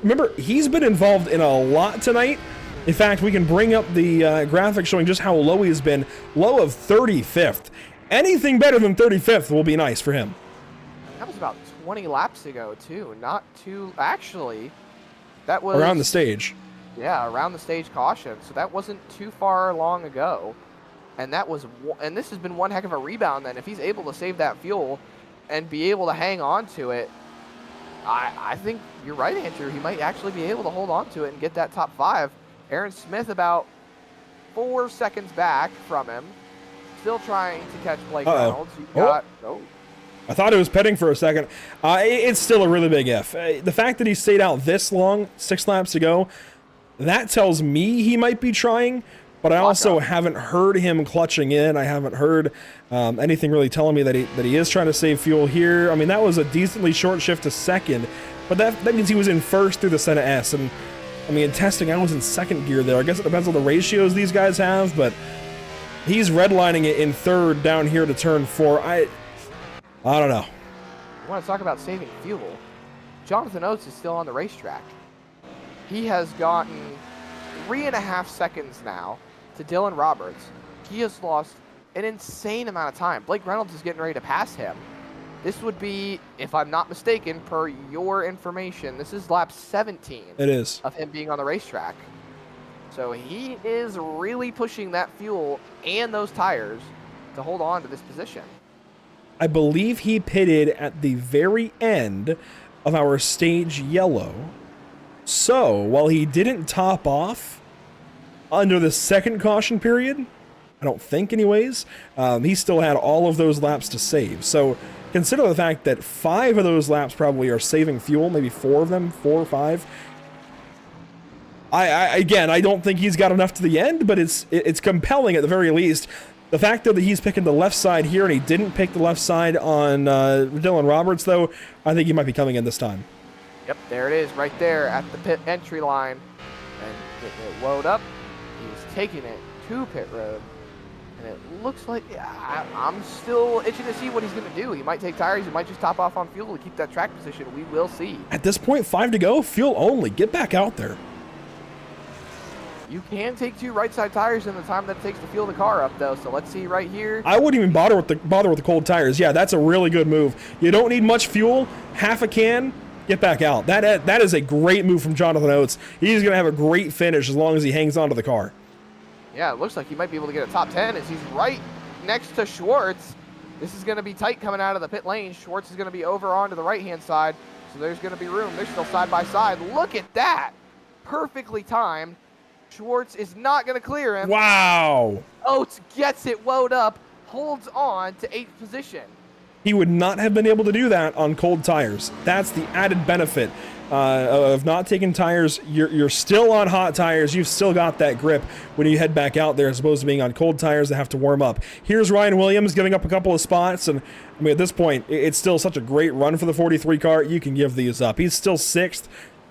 Remember, he's been involved in a lot tonight. In fact, we can bring up the graphic showing just how low he's been. Low of 35th. Anything better than 35th will be nice for him. That was about 20 laps ago, too. Not too... Actually, that was... Around the stage. Yeah, around the stage caution. So that wasn't too far long ago. And that was... And this has been one heck of a rebound, then. If he's able to save that fuel and be able to hang on to it, I think you're right, Andrew. He might actually be able to hold on to it and get that top 5. Aaron Smith about 4 seconds back from him. Still trying to catch Blake Reynolds. You've got... I thought it was petting for a second. It's still a really big if. The fact that he stayed out this long, 6 laps to go, that tells me he might be trying, but I also haven't heard him clutching in. I haven't heard anything really telling me that he is trying to save fuel here. I mean, that was a decently short shift to second, but that means he was in first through the set of S, and I mean, in testing, I was in second gear there. I guess it depends on the ratios these guys have, but he's redlining it in third down here to turn 4. I don't know. You want to talk about saving fuel? Jonathan Oates is still on the racetrack. He has gotten 3.5 seconds now to Dylan Roberts. He has lost an insane amount of time. Blake Reynolds is getting ready to pass him. This would be, if I'm not mistaken, per your information, this is lap 17. It is. Of him being on the racetrack. So he is really pushing that fuel and those tires to hold on to this position. I believe he pitted at the very end of our stage yellow. So, while he didn't top off under the second caution period, I don't think anyways, he still had all of those laps to save. So, consider the fact that 5 of those laps probably are saving fuel, maybe 4 of them, 4 or 5. Again, I don't think he's got enough to the end, but it's compelling at the very least. The fact that he's picking the left side here and he didn't pick the left side on Dylan Roberts, though, I think he might be coming in this time. Yep, there it is, right there at the pit entry line. And getting it load up. He's taking it to pit road. And it looks like, I'm still itching to see what he's going to do. He might take tires. He might just top off on fuel to keep that track position. We will see. At this point, 5 to go. Fuel only. Get back out there. You can take 2 right side tires in the time that it takes to fuel the car up, though. So let's see right here. I wouldn't even bother with the cold tires. Yeah, that's a really good move. You don't need much fuel. Half a can. Get back out. That is a great move from Jonathan Oates. He's going to have a great finish as long as he hangs on to the car. Yeah, it looks like he might be able to get a top 10 as he's right next to Schwartz. This is going to be tight coming out of the pit lane. Schwartz is going to be over onto the right-hand side, so there's going to be room. They're still side by side. Look at that. Perfectly timed. Schwartz is not going to clear him. Wow. Oates gets it woed up, holds on to 8th position. He would not have been able to do that on cold tires. That's the added benefit of not taking tires. You're still on hot tires. You've still got that grip when you head back out there as opposed to being on cold tires that have to warm up. Here's Ryan Williams giving up a couple of spots. And I mean, at this point, it's still such a great run for the 43 car. You can give these up. He's still 6th,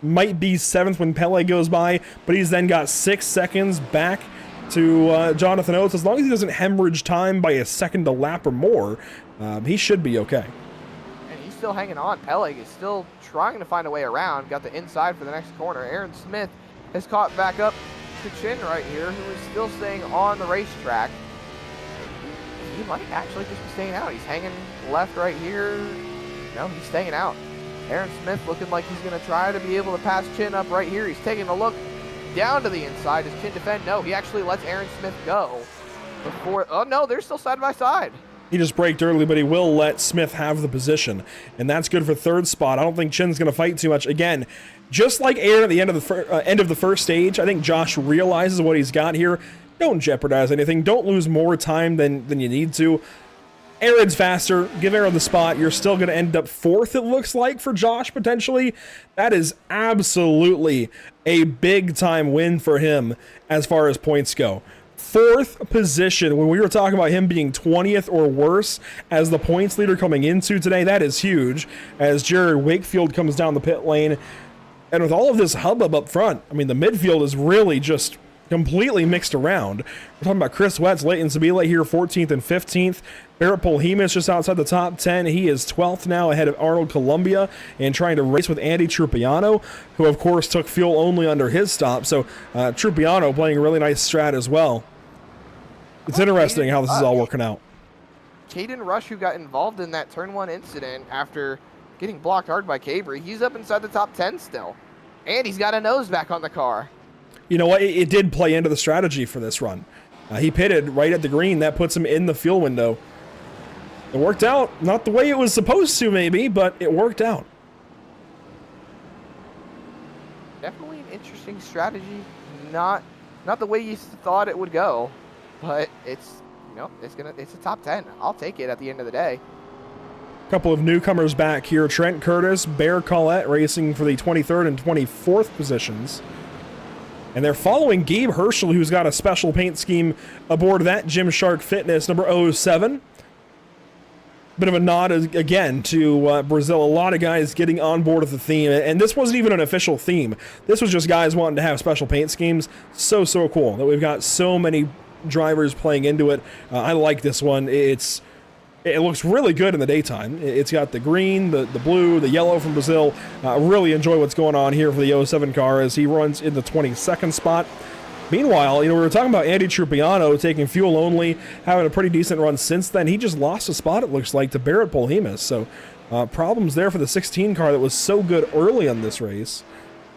might be 7th when Pele goes by, but he's then got 6 seconds back to Jonathan Oates. As long as he doesn't hemorrhage time by a second a lap or more, he should be okay. And he's still hanging on. Peleg is still trying to find a way around. Got the inside for the next corner. Aaron Smith has caught back up to Chin right here, who is still staying on the racetrack. He might actually just be staying out. He's hanging left right here. No, he's staying out. Aaron Smith looking like he's going to try to be able to pass Chin up right here. He's taking a look down to the inside. Does Chin defend? No, he actually lets Aaron Smith go before. Oh, no, they're still side by side. He just braked early, but he will let Smith have the position, and that's good for third spot. I don't think Chin's going to fight too much. Again, just like Aaron at the end of the first stage, I think Josh realizes what he's got here. Don't jeopardize anything. Don't lose more time than you need to. Aaron's faster. Give Aaron the spot. You're still going to end up fourth, it looks like, for Josh, potentially. That is absolutely a big-time win for him as far as points go. Fourth position, when we were talking about him being 20th or worse as the points leader coming into today, that is huge, as Jared Wakefield comes down the pit lane. And with all of this hubbub up front, I mean, the midfield is really just completely mixed around. We're talking about Chris Wetz, Leighton Sabila here, 14th and 15th. Barrett Polhemus just outside the top 10. He is 12th now, ahead of Arnold Columbia, and trying to race with Andy Trupiano, who, of course, took fuel only under his stop. So Trupiano playing a really nice strat as well. It's interesting how this is all working out. Caden Rush, who got involved in that turn 1 incident after getting blocked hard by Cabry, he's up inside the top 10 still. And he's got a nose back on the car. You know what? It did play into the strategy for this run. He pitted right at the green. That puts him in the fuel window. It worked out. Not the way it was supposed to, maybe, but it worked out. Definitely an interesting strategy. Not the way you thought it would go, but it's a top 10. I'll take it at the end of the day. A couple of newcomers back here. Trent Curtis, Bear Collette racing for the 23rd and 24th positions. And they're following Gabe Herschel, who's got a special paint scheme aboard that Gymshark Fitness number 07. Bit of a nod again to Brazil. A lot of guys getting on board with the theme, and this wasn't even an official theme. This was just guys wanting to have special paint schemes. So cool that we've got so many drivers playing into it. I like this one. It looks really good in the daytime. It's got the green, the blue, the yellow from Brazil. Really enjoy what's going on here for the 07 car as he runs in the 22nd spot. Meanwhile, we were talking about Andy Trupiano taking fuel only, having a pretty decent run since then. He just lost a spot, it looks like, to Barrett Polhemus. So problems there for the 16 car that was so good early on this race.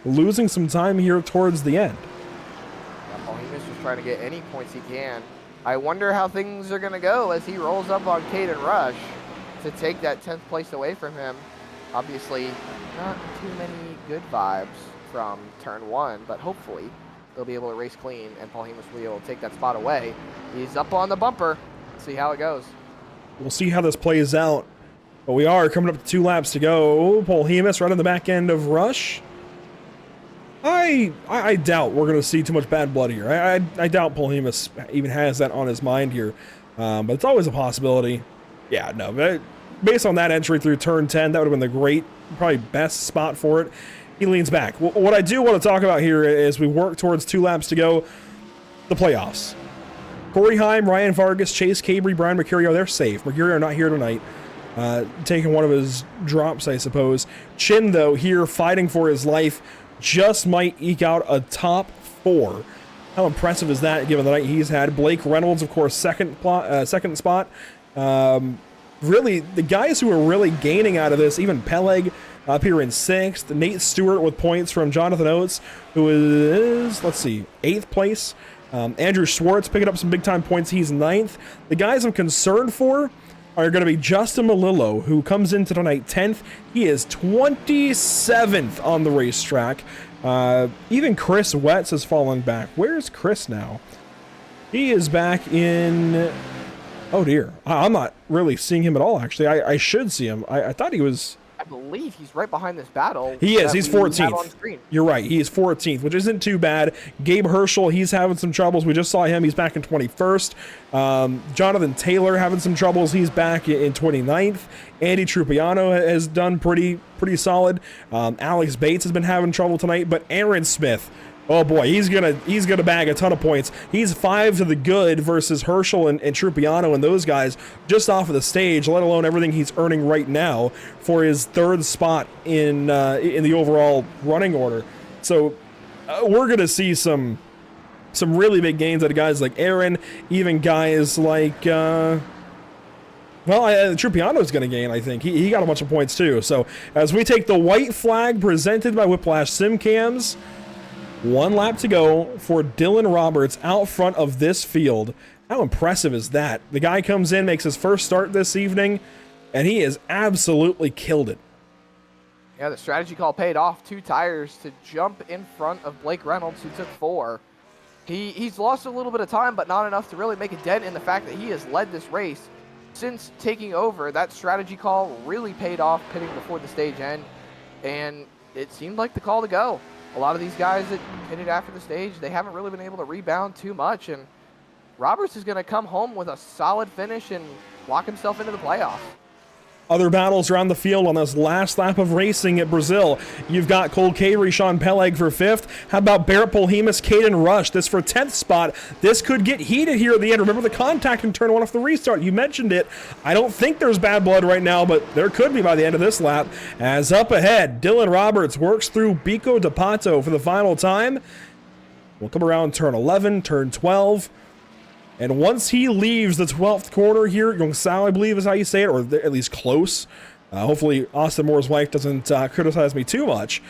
Losing some time here towards the end. Yeah, Polhemus just trying to get any points he can. I wonder how things are going to go as he rolls up on Caden Rush to take that 10th place away from him. Obviously, not too many good vibes from turn 1, but hopefully they'll be able to race clean and Polhemus will be able to take that spot away. He's up on the bumper. Let's see how it goes. We'll see how this plays out. But we are coming up to 2 laps to go. Polhemus right on the back end of Rush. I doubt we're going to see too much bad blood here. I doubt Polhemus even has that on his mind here. But it's always a possibility. Yeah, no. Based on that entry through turn 10, that would have been the great, probably best spot for it. He leans back. What I do want to talk about here is we work towards 2 laps to go. The playoffs. Corey Heim, Ryan Vargas, Chase Cabry, Brian Mercurio, they're safe. Mercurio not here tonight. Taking one of his drops, I suppose. Chin, though, here fighting for his life. Just might eke out a top 4. How impressive is that given the night he's had? Blake Reynolds, of course, second spot. Really, the guys who are really gaining out of this, even Peleg up here in 6th. Nate Stewart with points from Jonathan Oates, who is, let's see, 8th place. Andrew Schwartz picking up some big-time points. He's 9th. The guys I'm concerned for are going to be Justin Malillo, who comes into tonight 10th. He is 27th on the racetrack. Even Chris Wetz has fallen back. Where's Chris now? He is back in... Oh, dear. I'm not really seeing him at all, actually. I should see him. I thought he was... I believe he's right behind this battle. He is. He's 14th. You're right. He is 14th, which isn't too bad. Gabe Herschel, he's having some troubles. We just saw him. He's back in 21st. Jonathan Taylor having some troubles. He's back in 29th. Andy Trupiano has done pretty solid. Alex Bates has been having trouble tonight, but Aaron Smith, oh boy, he's gonna bag a ton of points. He's 5 to the good versus Herschel and Trupiano and those guys just off of the stage, let alone everything he's earning right now for his 3rd spot in the overall running order. So we're gonna see some really big gains out of guys like Aaron, even guys like Well, Trupiano's going to gain, I think. He got a bunch of points, too. So, as we take the white flag presented by Whiplash Simcams, 1 lap to go for Dylan Roberts out front of this field. How impressive is that? The guy comes in, makes his first start this evening, and he has absolutely killed it. Yeah, the strategy call paid off. 2 tires to jump in front of Blake Reynolds, who took 4. He's lost a little bit of time, but not enough to really make a dent in the fact that he has led this race. Since taking over, that strategy call really paid off, pitting before the stage end, and it seemed like the call to go. A lot of these guys that pitted after the stage, they haven't really been able to rebound too much, and Roberts is going to come home with a solid finish and lock himself into the playoffs. Other battles around the field on this last lap of racing at Brazil. You've got Cole Cavery, Sean Peleg for 5th. How about Barrett Polhemus, Caden Rush? This for 10th spot. This could get heated here at the end. Remember the contact in turn 1 off the restart. You mentioned it. I don't think there's bad blood right now, but there could be by the end of this lap. As up ahead, Dylan Roberts works through Bico de Pato for the final time. We'll come around turn 11, turn 12. And once he leaves the 12th corner here, Gonçalo, I believe is how you say it, or at least close. Hopefully Austin Moore's wife doesn't criticize me too much.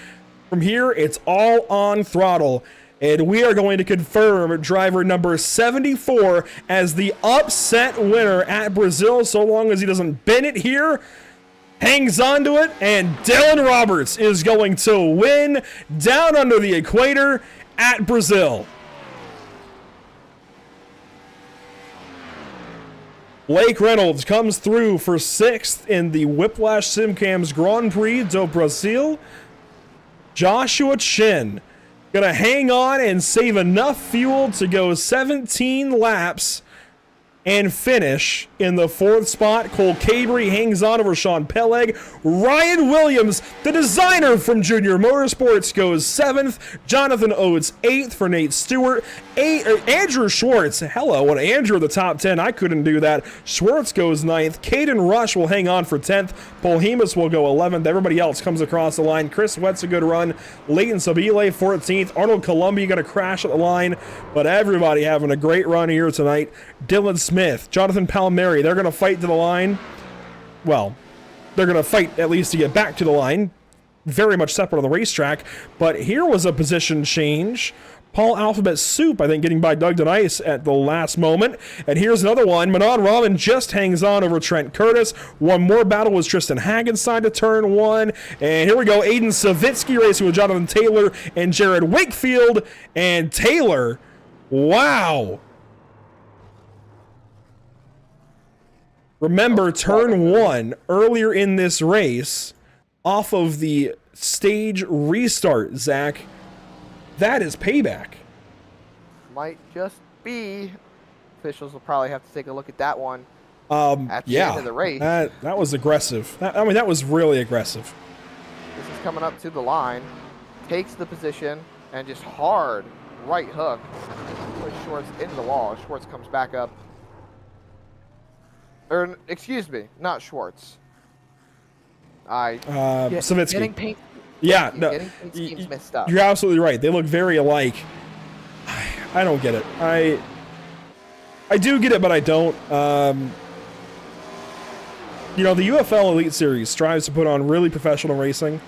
From here, it's all on throttle. And we are going to confirm driver number 74 as the upset winner at Brazil, so long as he doesn't bend it here. Hangs on to it, and Dylan Roberts is going to win down under the equator at Brazil. Blake Reynolds comes through for 6th in the Whiplash Simcams Grand Prix do Brasil. Joshua Chin gonna hang on and save enough fuel to go 17 laps and finish in the 4th spot. Cole Cavery hangs on over Sean Peleg. Ryan Williams, the designer from Junior Motorsports, goes 7th. Jonathan Oates 8th for Nate Stewart. Andrew Schwartz, hello, and Andrew the top 10. I couldn't do that. Schwartz goes 9th. Caden Rush will hang on for 10th. Polhemus will go 11th. Everybody else comes across the line. Chris Wett's a good run. Leighton Sabile 14th. Arnold Columbia got a crash at the line, but everybody having a great run here tonight. Dylan Smith, Jonathan Palmieri, they're going to fight to the line. Well, they're going to fight at least to get back to the line. Very much separate on the racetrack. But here was a position change. Paul Alphabet Soup, I think, getting by Doug DeNice at the last moment. And here's another one. Manon Rahman just hangs on over Trent Curtis. One more battle was Tristan Hagenside to turn 1. And here we go. Aiden Savitsky racing with Jonathan Taylor and Jared Wakefield. And Taylor, wow. Remember, turn 1 earlier in this race off of the stage restart, Zach. That is payback. Might just be. Officials will probably have to take a look at that one at the end of the race. That was aggressive. That was really aggressive. This is coming up to the line. Takes the position and just hard right hook. Push Schwartz into the wall. Schwartz comes back up. Or, excuse me, not Schwartz. Savitsky. Getting paint. Yeah, no, getting paint schemes messed up. You're absolutely right. They look very alike. I don't get it. I do get it, but I don't. You know, the UFL Elite Series strives to put on really professional racing.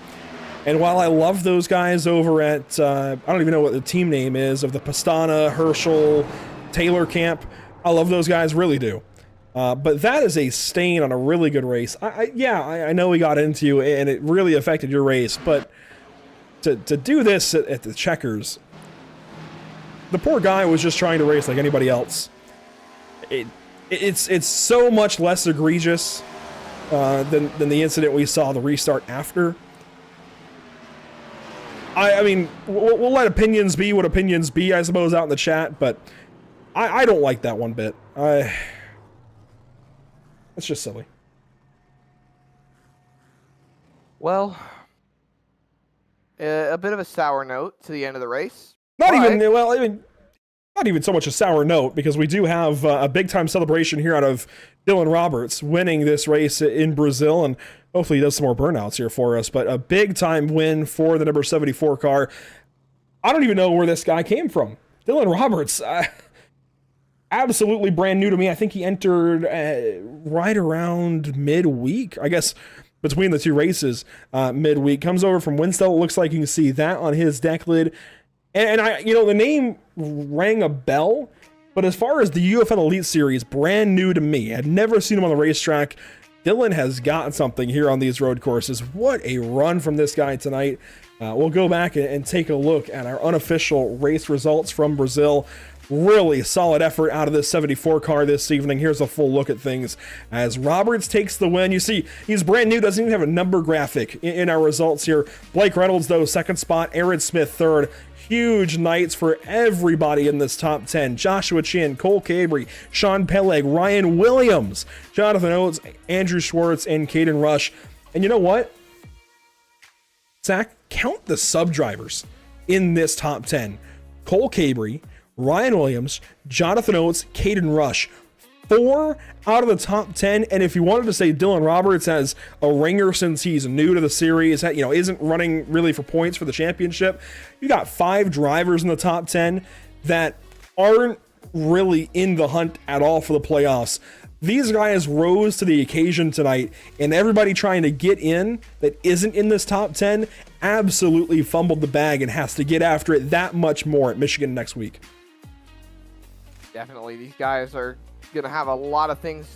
And while I love those guys over at, I don't even know what the team name is, of the Pastana, Herschel, Taylor camp, I love those guys, really do. But that is a stain on a really good race. I know we got into you and it really affected your race, but to do this at the checkers, the poor guy was just trying to race like anybody else. It's so much less egregious than the incident we saw the restart after. I mean, we'll let opinions be what opinions be, I suppose, out in the chat, but I don't like that one bit. It's just silly. Well, a bit of a sour note to the end of the race. Not even so much a sour note, because we do have a big-time celebration here out of Dylan Roberts winning this race in Brazil, and hopefully he does some more burnouts here for us, but a big-time win for the number 74 car. I don't even know where this guy came from. Dylan Roberts, absolutely brand new to me. I think he entered right around midweek, I guess, between the two races, midweek. Comes over from Winston. It looks like you can see that on his deck lid. And I, the name rang a bell, but as far as the UFL Elite Series, brand new to me. I'd never seen him on the racetrack. Dylan has got something here on these road courses. What a run from this guy tonight. We'll go back and take a look at our unofficial race results from Brazil. Really solid effort out of this 74 car this evening. Here's a full look at things as Roberts takes the win. You see, he's brand new, doesn't even have a number graphic in our results here. Blake Reynolds, though, second spot. Aaron Smith, third. Huge nights for everybody in this top 10. Joshua Chin, Cole Cabry, Sean Peleg, Ryan Williams, Jonathan Oates, Andrew Schwartz, and Caden Rush. And you know what? Zach, count the sub-drivers in this top 10. Cole Cabry, Ryan Williams, Jonathan Oates, Caden Rush. 4 out of the top 10. And if you wanted to say Dylan Roberts has a ringer since he's new to the series, isn't running really for points for the championship, you got 5 drivers in the top 10 that aren't really in the hunt at all for the playoffs. These guys rose to the occasion tonight, and everybody trying to get in that isn't in this top 10 absolutely fumbled the bag and has to get after it that much more at Michigan next week. Definitely, these guys are going to have a lot of things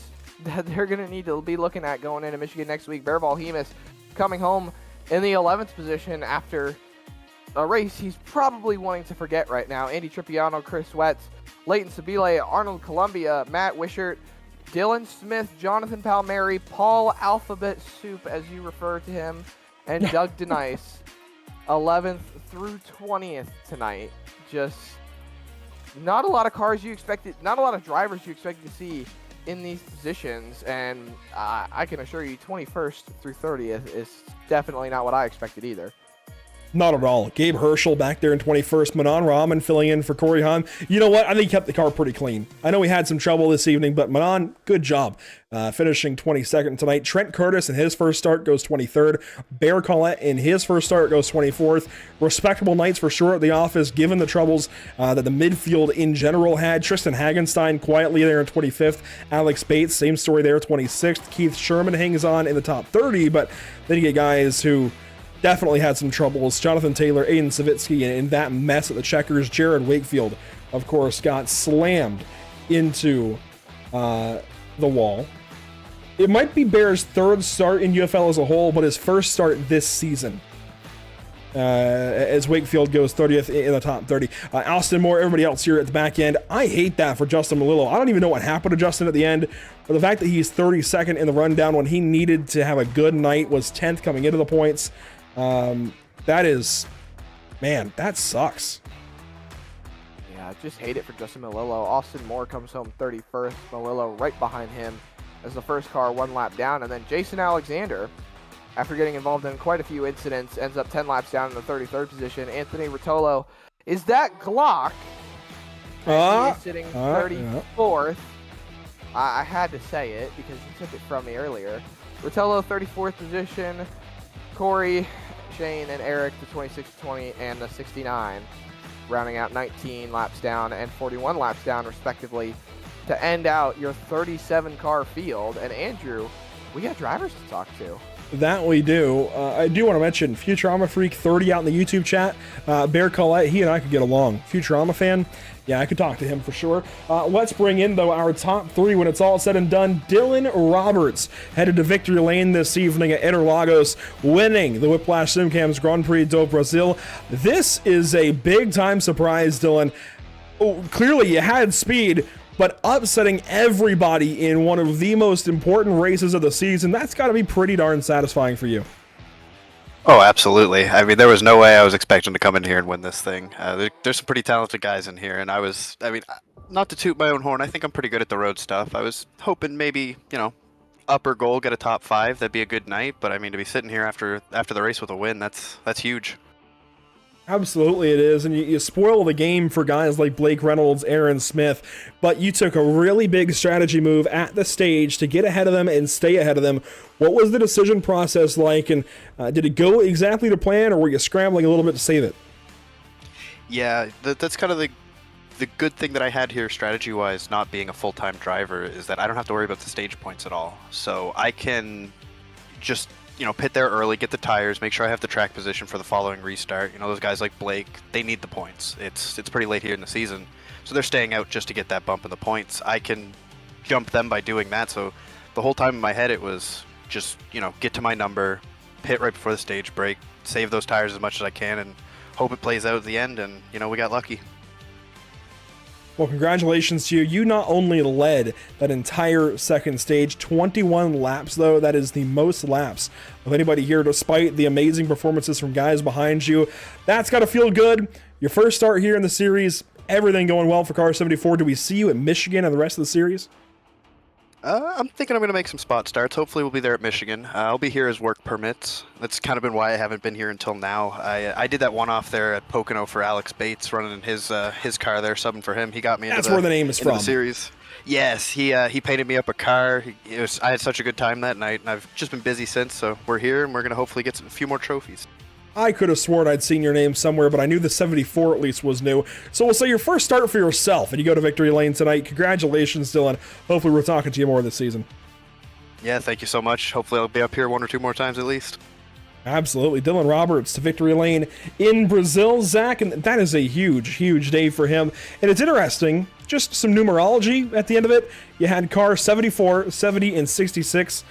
that they're going to need to be looking at going into Michigan next week. Bearball Hemus coming home in the 11th position after a race he's probably wanting to forget right now. Andy Trippiano, Chris Wetz, Leighton Sabile, Arnold Columbia, Matt Wishart, Dylan Smith, Jonathan Palmieri, Paul Alphabet Soup, as you refer to him, and Doug Denice, 11th through 20th tonight. Just not a lot of cars you expected, not a lot of drivers you expected to see in these positions, and I can assure you 21st through 30th is definitely not what I expected either. Not at all. Gabe Herschel back there in 21st. Manon Rahman filling in for Corey Hahn. You know what? I think he kept the car pretty clean. I know we had some trouble this evening, but Manon, good job. Finishing 22nd tonight. Trent Curtis in his first start goes 23rd. Bear Collette in his first start goes 24th. Respectable nights for sure at the office, given the troubles that the midfield in general had. Tristan Hagenstein quietly there in 25th. Alex Bates, same story there, 26th. Keith Sherman hangs on in the top 30, but then you get guys who definitely had some troubles. Jonathan Taylor, Aiden Savitsky, and in that mess at the checkers, Jared Wakefield, of course, got slammed into the wall. It might be Bear's third start in UFL as a whole, but his first start this season. As Wakefield goes 30th in the top 30. Austin Moore, everybody else here at the back end. I hate that for Justin Malillo. I don't even know what happened to Justin at the end, but the fact that he's 32nd in the rundown when he needed to have a good night, was 10th coming into the points. That is, man, that sucks. Yeah, I just hate it for Justin Malillo. Austin Moore comes home 31st. Malillo right behind him as the first car 1 lap down. And then Jason Alexander, after getting involved in quite a few incidents, ends up 10 laps down in the 33rd position. Anthony Rotolo is that Glock. He's sitting 34th. I had to say it because he took it from me earlier. Rotolo 34th position. Corey, Shane, and Eric, the 26, 20, and the 69, rounding out 19 laps down and 41 laps down, respectively, to end out your 37-car field. And Andrew, we got drivers to talk to. That we do. I do want to mention Futurama Freak 30 out in the YouTube chat. Bear Collette, he and I could get along. Futurama fan, yeah, I could talk to him for sure. Let's bring in, though, our top 3 when it's all said and done. Dylan Roberts headed to victory lane this evening at Interlagos, winning the Whiplash Simcams Grand Prix do Brasil. This is a big-time surprise, Dylan. Oh, clearly, you had speed, but upsetting everybody in one of the most important races of the season, that's got to be pretty darn satisfying for you. Oh, absolutely. I mean, there was no way I was expecting to come in here and win this thing. There's some pretty talented guys in here, and not to toot my own horn, I think I'm pretty good at the road stuff. I was hoping maybe, upper goal, get a top 5. That'd be a good night, but I mean, to be sitting here after the race with a win, that's huge. Absolutely it is, and you spoil the game for guys like Blake Reynolds, Aaron Smith, but you took a really big strategy move at the stage to get ahead of them and stay ahead of them. What was the decision process like, and did it go exactly to plan, or were you scrambling a little bit to save it? Yeah, that's kind of the good thing that I had here strategy-wise, not being a full-time driver, is that I don't have to worry about the stage points at all. So I can just, pit there early, get the tires, make sure I have the track position for the following restart. Those guys like Blake, they need the points. It's pretty late here in the season, so they're staying out just to get that bump in the points. I can jump them by doing that. So the whole time in my head, it was just, get to my number, pit right before the stage break, save those tires as much as I can, and hope it plays out at the end. And, we got lucky. Well, congratulations to you. You not only led that entire second stage, 21 laps, though. That is the most laps of anybody here, despite the amazing performances from guys behind you. That's got to feel good. Your first start here in the series, everything going well for Car 74. Do we see you at Michigan and the rest of the series? I'm thinking I'm going to make some spot starts. Hopefully we'll be there at Michigan. I'll be here as work permits. That's kind of been why I haven't been here until now. I did that one-off there at Pocono for Alex Bates, running in his car there, subbing for him. He got me into where the name is from. The series. Yes, he painted me up a car. I had such a good time that night, and I've just been busy since, so we're here, and we're going to hopefully get a few more trophies. I could have sworn I'd seen your name somewhere, but I knew the 74 at least was new. So we'll say your first start for yourself, and you go to victory lane tonight. Congratulations, Dylan. Hopefully we're talking to you more this season. Yeah, thank you so much. Hopefully I'll be up here one or two more times at least. Absolutely. Dylan Roberts to victory lane in Brazil, Zach, and that is a huge, huge day for him. And it's interesting, just some numerology at the end of it. You had car 74, 70, and 66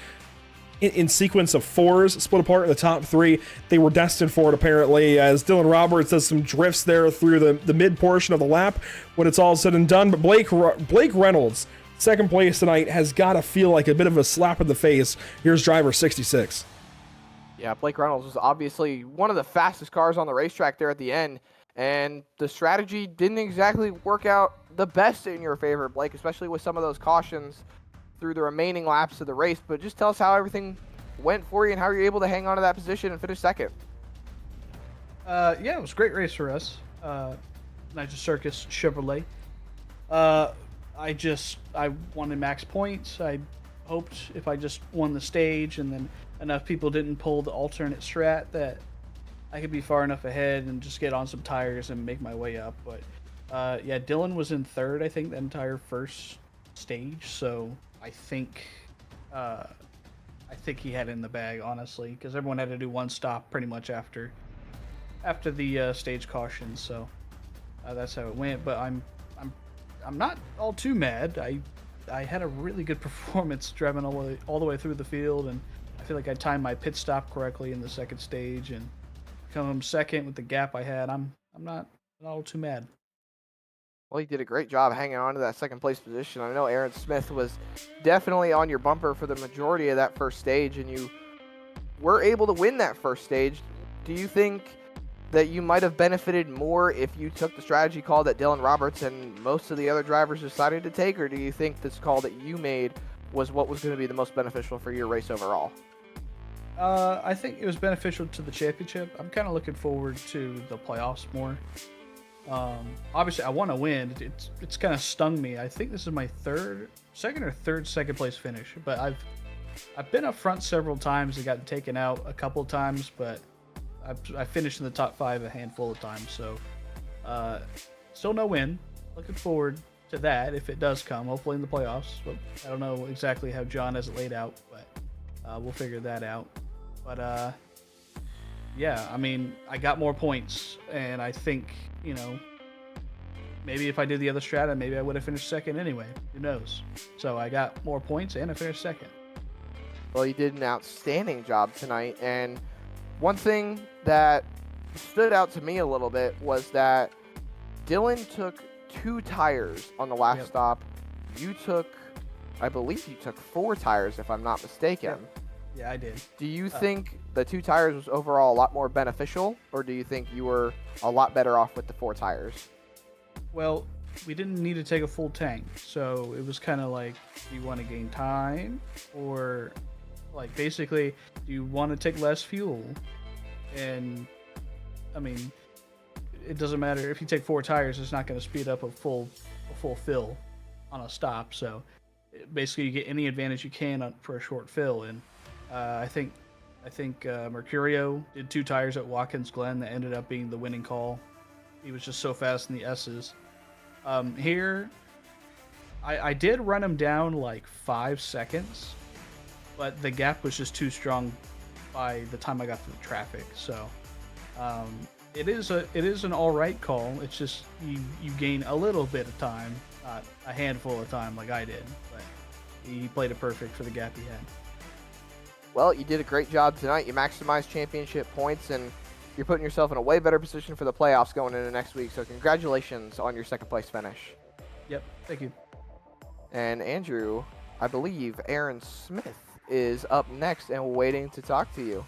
in sequence of fours, split apart in the top three. They were destined for it, apparently, as Dylan Roberts does some drifts there through the mid portion of the lap when it's all said and done. But Blake Reynolds, second place tonight, has got to feel like a bit of a slap in the face. Here's driver 66. Yeah, Blake Reynolds was obviously one of the fastest cars on the racetrack there at the end, and the strategy didn't exactly work out the best in your favor, Blake, especially with some of those cautions through the remaining laps of the race. But just tell us how everything went for you and how you're able to hang on to that position and finish second. Yeah, it was a great race for us. Niger Circus Chevrolet. I wanted max points. I hoped if I just won the stage and then enough people didn't pull the alternate strat that I could be far enough ahead and just get on some tires and make my way up. But yeah, Dylan was in third, I think, the entire first stage. So I think he had it in the bag, honestly, because everyone had to do one stop pretty much after the stage caution. So that's how it went. But I'm not all too mad. I had a really good performance driving all the way through the field, and I feel like I timed my pit stop correctly in the second stage and come second with the gap I had. I'm not all too mad. Well, you did a great job hanging on to that second place position. I know Aaron Smith was definitely on your bumper for the majority of that first stage, and you were able to win that first stage. Do you think that you might have benefited more if you took the strategy call that Dylan Roberts and most of the other drivers decided to take, or do you think this call that you made was what was going to be the most beneficial for your race overall? I think it was beneficial to the championship. I'm kind of looking forward to the playoffs more. Obviously I want to win. It's kind of stung me. I think this is my second place finish, but I've been up front several times and gotten taken out a couple of times, but I finished in the top 5 a handful of times. So still no win. Looking forward to that if it does come, hopefully in the playoffs. But I don't know exactly how John has it laid out, but we'll figure that out. But yeah, I mean, I got more points, and I think, maybe if I did the other strata, maybe I would have finished second anyway. Who knows? So I got more points, and I finished second. Well, you did an outstanding job tonight, and one thing that stood out to me a little bit was that Dylan took 2 tires on the last stop. I believe you took 4 tires, if I'm not mistaken. Yeah, I did. Do you think the 2 tires was overall a lot more beneficial, or do you think you were a lot better off with the 4 tires? Well, we didn't need to take a full tank, so it was kind of like, do you want to gain time, or like basically, do you want to take less fuel? And I mean, it doesn't matter if you take 4 tires; it's not going to speed up a full fill on a stop. So basically, you get any advantage you can for a short fill. And I think Mercurio did 2 tires at Watkins Glen that ended up being the winning call. He was just so fast in the S's. Here, I did run him down like 5 seconds, but the gap was just too strong by the time I got to the traffic. So it is an all right call. It's just you gain a little bit of time, not a handful of time like I did. But he played it perfect for the gap he had. Well, you did a great job tonight. You maximized championship points, and you're putting yourself in a way better position for the playoffs going into next week. So congratulations on your second place finish. Yep, thank you. And Andrew, I believe Aaron Smith is up next and waiting to talk to you.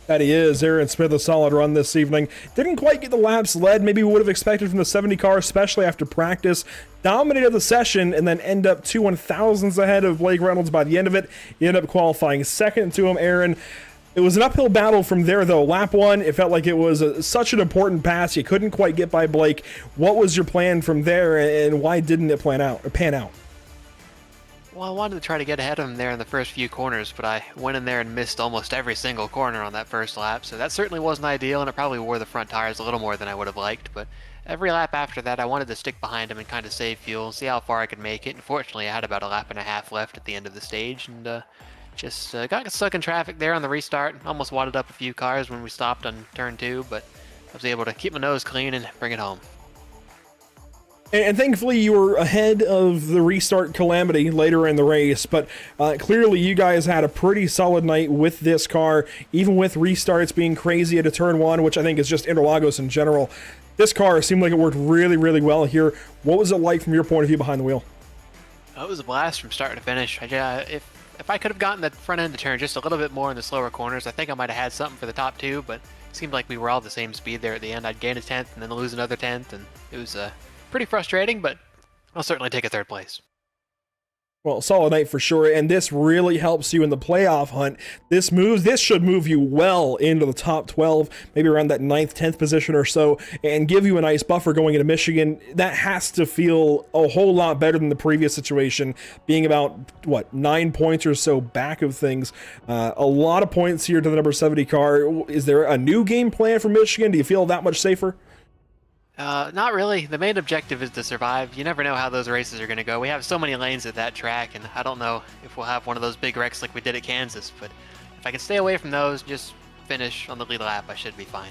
That he is. Aaron Smith, a solid run this evening. Didn't quite get the laps led maybe we would have expected from the 70 car, especially after practice. Dominated the session and then end up 2 1,000ths ahead of Blake Reynolds by the end of it. He ended up qualifying second to him, Aaron. It was an uphill battle from there, though. Lap 1, it felt like it was such an important pass. You couldn't quite get by Blake. What was your plan from there, and why didn't it pan out? Well, I wanted to try to get ahead of him there in the first few corners, but I went in there and missed almost every single corner on that first lap, so that certainly wasn't ideal, and it probably wore the front tires a little more than I would have liked, but every lap after that I wanted to stick behind him and kind of save fuel, see how far I could make it. Unfortunately, I had about a lap and a half left at the end of the stage, and just got stuck in traffic there on the restart. Almost wadded up a few cars when we stopped on turn 2, but I was able to keep my nose clean and bring it home. And thankfully you were ahead of the restart calamity later in the race, but clearly you guys had a pretty solid night with this car, even with restarts being crazy at a turn 1, which I think is just Interlagos in general. This car seemed like it worked really, really well here. What was it like from your point of view behind the wheel? It was a blast from start to finish. If I could have gotten the front end to turn just a little bit more in the slower corners, I think I might have had something for the top 2, but it seemed like we were all the same speed there at the end. I'd gain a 10th and then lose another 10th, and it was pretty frustrating, but I'll certainly take a 3rd place. Well, solid night for sure, and this really helps you in the playoff hunt. This should move you well into the top 12, maybe around that 9th, 10th position or so, and give you a nice buffer going into Michigan. That has to feel a whole lot better than the previous situation, being about, 9 points or so back of things. A lot of points here to the number 70 car. Is there a new game plan for Michigan? Do you feel that much safer? Not really. The main objective is to survive. You never know how those races are going to go. We have so many lanes at that track, and I don't know if we'll have one of those big wrecks like we did at Kansas, but if I can stay away from those, just finish on the lead lap, I should be fine.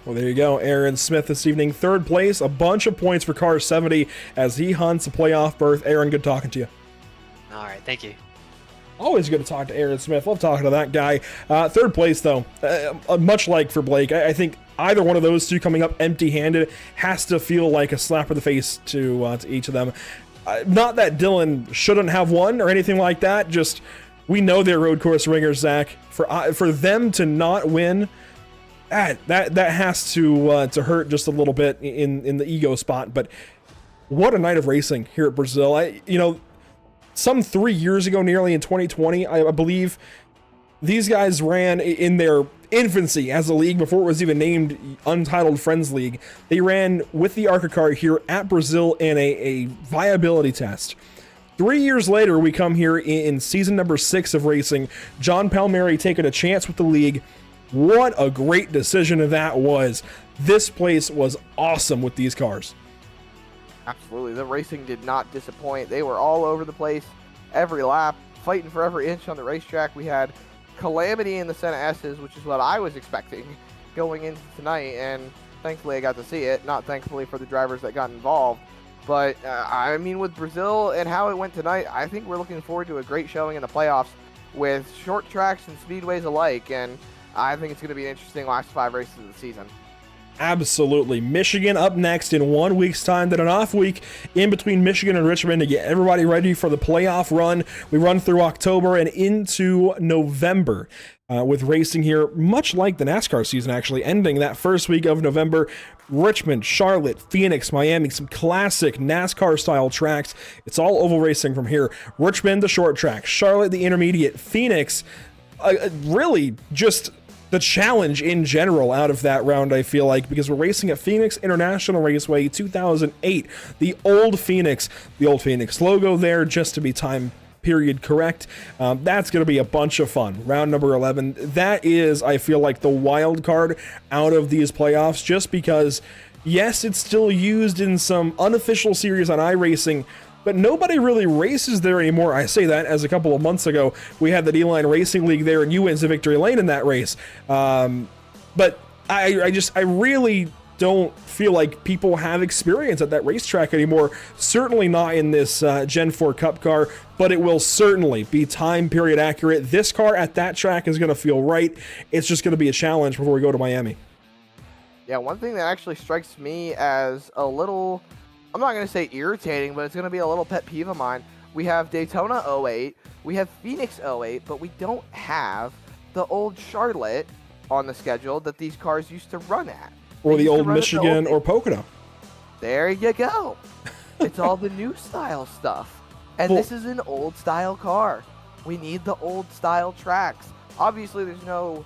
Well, there you go. Aaron Smith this evening, 3rd place, a bunch of points for car 70 as he hunts a playoff berth. Aaron, good talking to you. All right, thank you. Always good to talk to Aaron Smith. Love talking to that guy. 3rd place, though, much like for Blake, I think either one of those two coming up empty-handed has to feel like a slap in the face to each of them. Not that Dylan shouldn't have won or anything like that. Just we know they're road course ringers, Zach. For them to not win, that has to hurt just a little bit in the ego spot. But what a night of racing here at Brazil. Some 3 years ago, nearly in 2020, I believe, these guys ran in their infancy as a league before it was even named Untitled Friends League. They ran with the ARCA car here at Brazil in a viability test. 3 years later, we come here in season number 6 of racing. John Palmieri taking a chance with the league. What a great decision that was. This place was awesome with these cars. Absolutely. The racing did not disappoint. They were all over the place every lap, fighting for every inch on the racetrack. We had calamity in the Senna S's, which is what I was expecting going into tonight, and thankfully I got to see it. Not thankfully for the drivers that got involved. But, with Brazil and how it went tonight, I think we're looking forward to a great showing in the playoffs with short tracks and speedways alike, and I think it's going to be an interesting last 5 races of the season. Absolutely. Michigan up next in 1 week's time, then an off week in between Michigan and Richmond to get everybody ready for the playoff run. We run through October and into November with racing here, much like the NASCAR season actually, ending that first week of November. Richmond, Charlotte, Phoenix, Miami, some classic NASCAR-style tracks. It's all oval racing from here. Richmond, the short track. Charlotte, the intermediate. Phoenix, really just the challenge in general out of that round, I feel like, because we're racing at Phoenix International Raceway 2008. The old Phoenix logo there, just to be time period correct. That's going to be a bunch of fun. Round number 11. That is, I feel like, the wild card out of these playoffs, just because Yes, it's still used in some unofficial series on iRacing, but nobody really races there anymore. I say that as a couple of months ago, we had the D-Line Racing League there, and you went to victory lane in that race. But I really don't feel like people have experience at that racetrack anymore. Certainly not in this Gen 4 Cup car, but it will certainly be time period accurate. This car at that track is going to feel right. It's just going to be a challenge before we go to Miami. Yeah, one thing that actually strikes me as a little, I'm not going to say irritating, but it's going to be a little pet peeve of mine. We have Daytona 08, we have Phoenix 08, but we don't have the old Charlotte on the schedule that these cars used to run at. Or the old Michigan or Pocono. There you go. It's all the new style stuff. And this is an old style car. We need the old style tracks. Obviously, there's no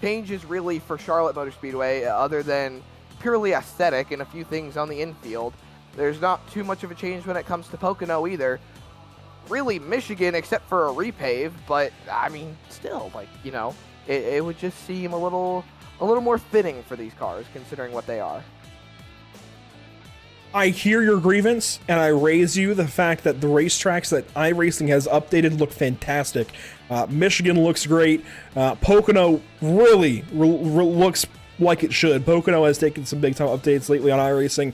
changes really for Charlotte Motor Speedway other than purely aesthetic and a few things on the infield. There's not too much of a change when it comes to Pocono either. Really, Michigan, except for a repave, but I mean, still, like, you know, it would just seem a little more fitting for these cars considering what they are. I hear your grievance, and I raise you the fact that the racetracks that iRacing has updated look fantastic. Michigan looks great. Pocono really looks like it should. Pocono has taken some big-time updates lately on iRacing.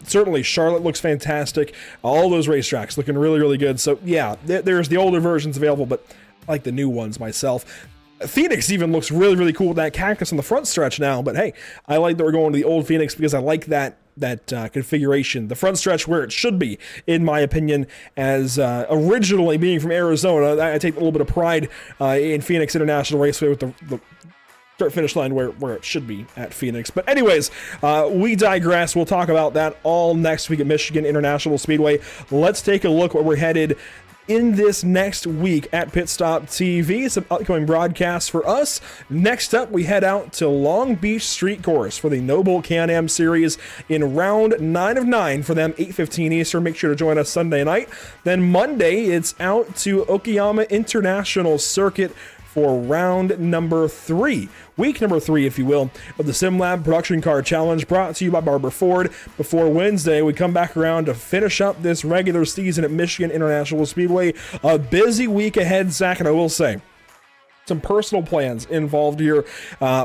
Certainly, Charlotte looks fantastic. All those racetracks looking really, really good. So, yeah, there's the older versions available, but I like the new ones myself. Phoenix even looks really, really cool with that cactus on the front stretch now. But, hey, I like that we're going to the old Phoenix because I like that configuration, the front stretch where it should be, in my opinion, as originally being from Arizona. I take a little bit of pride in Phoenix International Raceway with the start finish line where it should be at Phoenix. But anyways, we digress. We'll talk about that all next week at Michigan International Speedway. Let's take a look where we're headed in this next week at Pit Stop TV. Some upcoming broadcasts for us. Next up, we head out to Long Beach Street Course for the Noble Can-Am Series in round 9 of 9 for them, 8:15 Eastern. Make sure to join us Sunday night. Then Monday, it's out to Okayama International Circuit for round number 3, week number 3, if you will, of the SimLab Production Car Challenge, brought to you by Barber Ford. Before Wednesday, we come back around to finish up this regular season at Michigan International Speedway. A busy week ahead, Zach, and I will say, some personal plans involved here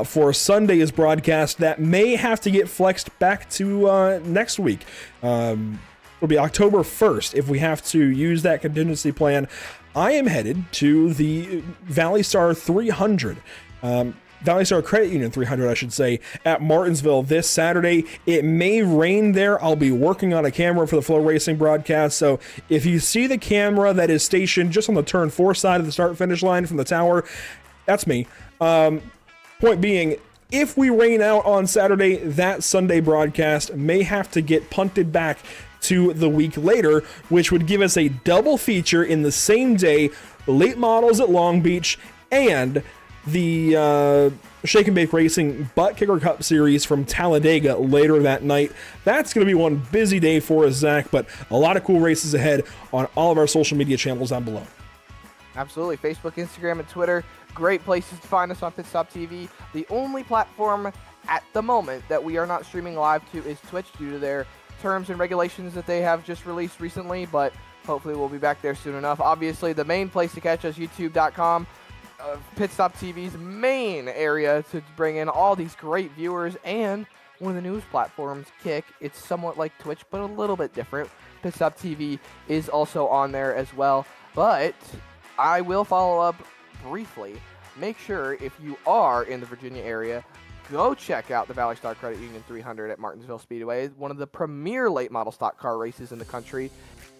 for Sunday's broadcast that may have to get flexed back to next week. It'll be October 1st if we have to use that contingency plan. I am headed to the Valley Star 300, Valley Star Credit Union 300, I should say, at Martinsville this Saturday. It may rain there. I'll be working on a camera for the Flow Racing broadcast, so if you see the camera that is stationed just on the turn 4 side of the start-finish line from the tower, that's me. Point being, if we rain out on Saturday, that Sunday broadcast may have to get punted back to the week later, which would give us a double feature in the same day, late models at Long Beach and the Shake and Bake Racing Butt Kicker Cup Series from Talladega later that night. That's going to be one busy day for us, Zach, but a lot of cool races ahead on all of our social media channels down below. Absolutely. Facebook, Instagram, and Twitter. Great places to find us on Pit Stop TV. The only platform at the moment that we are not streaming live to is Twitch due to their terms and regulations that they have just released recently, but hopefully we'll be back there soon enough. Obviously, the main place to catch us, youtube.com, Pit Stop TV's main area to bring in all these great viewers, and one of the newest platforms, Kick. It's somewhat like Twitch, but a little bit different. Pit Stop TV is also on there as well, but I will follow up briefly. Make sure if you are in the Virginia area, go check out the Valley Star Credit Union 300 at Martinsville Speedway, one of the premier late model stock car races in the country,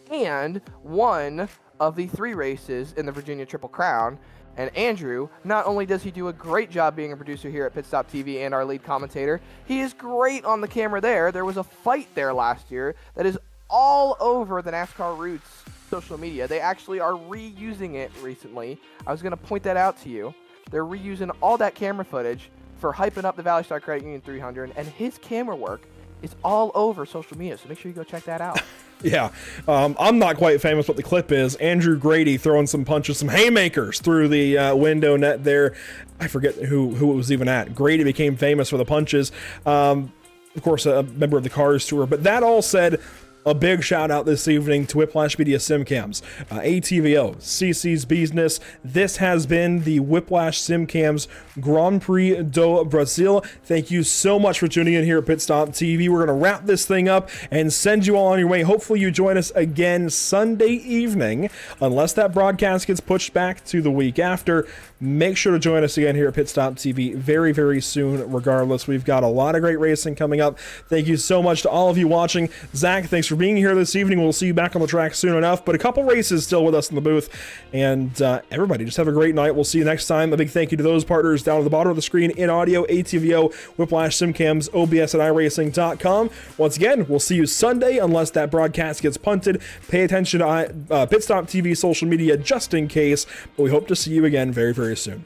and one of the 3 races in the Virginia Triple Crown. And Andrew, not only does he do a great job being a producer here at Pit Stop TV and our lead commentator, he is great on the camera there. There was a fight there last year that is all over the NASCAR Roots social media. They actually are reusing it recently. I was going to point that out to you. They're reusing all that camera footage for hyping up the Valley Star Credit Union 300, and his camera work is all over social media, so make sure you go check that out. Yeah, I'm not quite famous what the clip is. Andrew Grady throwing some punches, some haymakers through the window net there. I forget who it was even at. Grady became famous for the punches. of course, a member of the Cars Tour. But that all said, a big shout out this evening to Whiplash Media Simcams, ATVO, CC's Business. This has been the Whiplash Simcams Grand Prix do Brasil. Thank you so much for tuning in here at Pit Stop TV. We're going to wrap this thing up and send you all on your way. Hopefully you join us again Sunday evening, unless that broadcast gets pushed back to the week after. Make sure to join us again here at Pit Stop TV very, very soon. Regardless, we've got a lot of great racing coming up. Thank you so much to all of you watching. Zach, thanks for being here this evening. We'll see you back on the track soon enough, but a couple races still with us in the booth. And everybody, just have a great night. We'll see you next time. A big thank you to those partners down at the bottom of the screen in audio: ATVO, Whiplash Simcams, OBS, and iRacing.com. Once again, we'll see you Sunday unless that broadcast gets punted. Pay attention to Pit Stop TV social media just in case, but we hope to see you again very, very soon.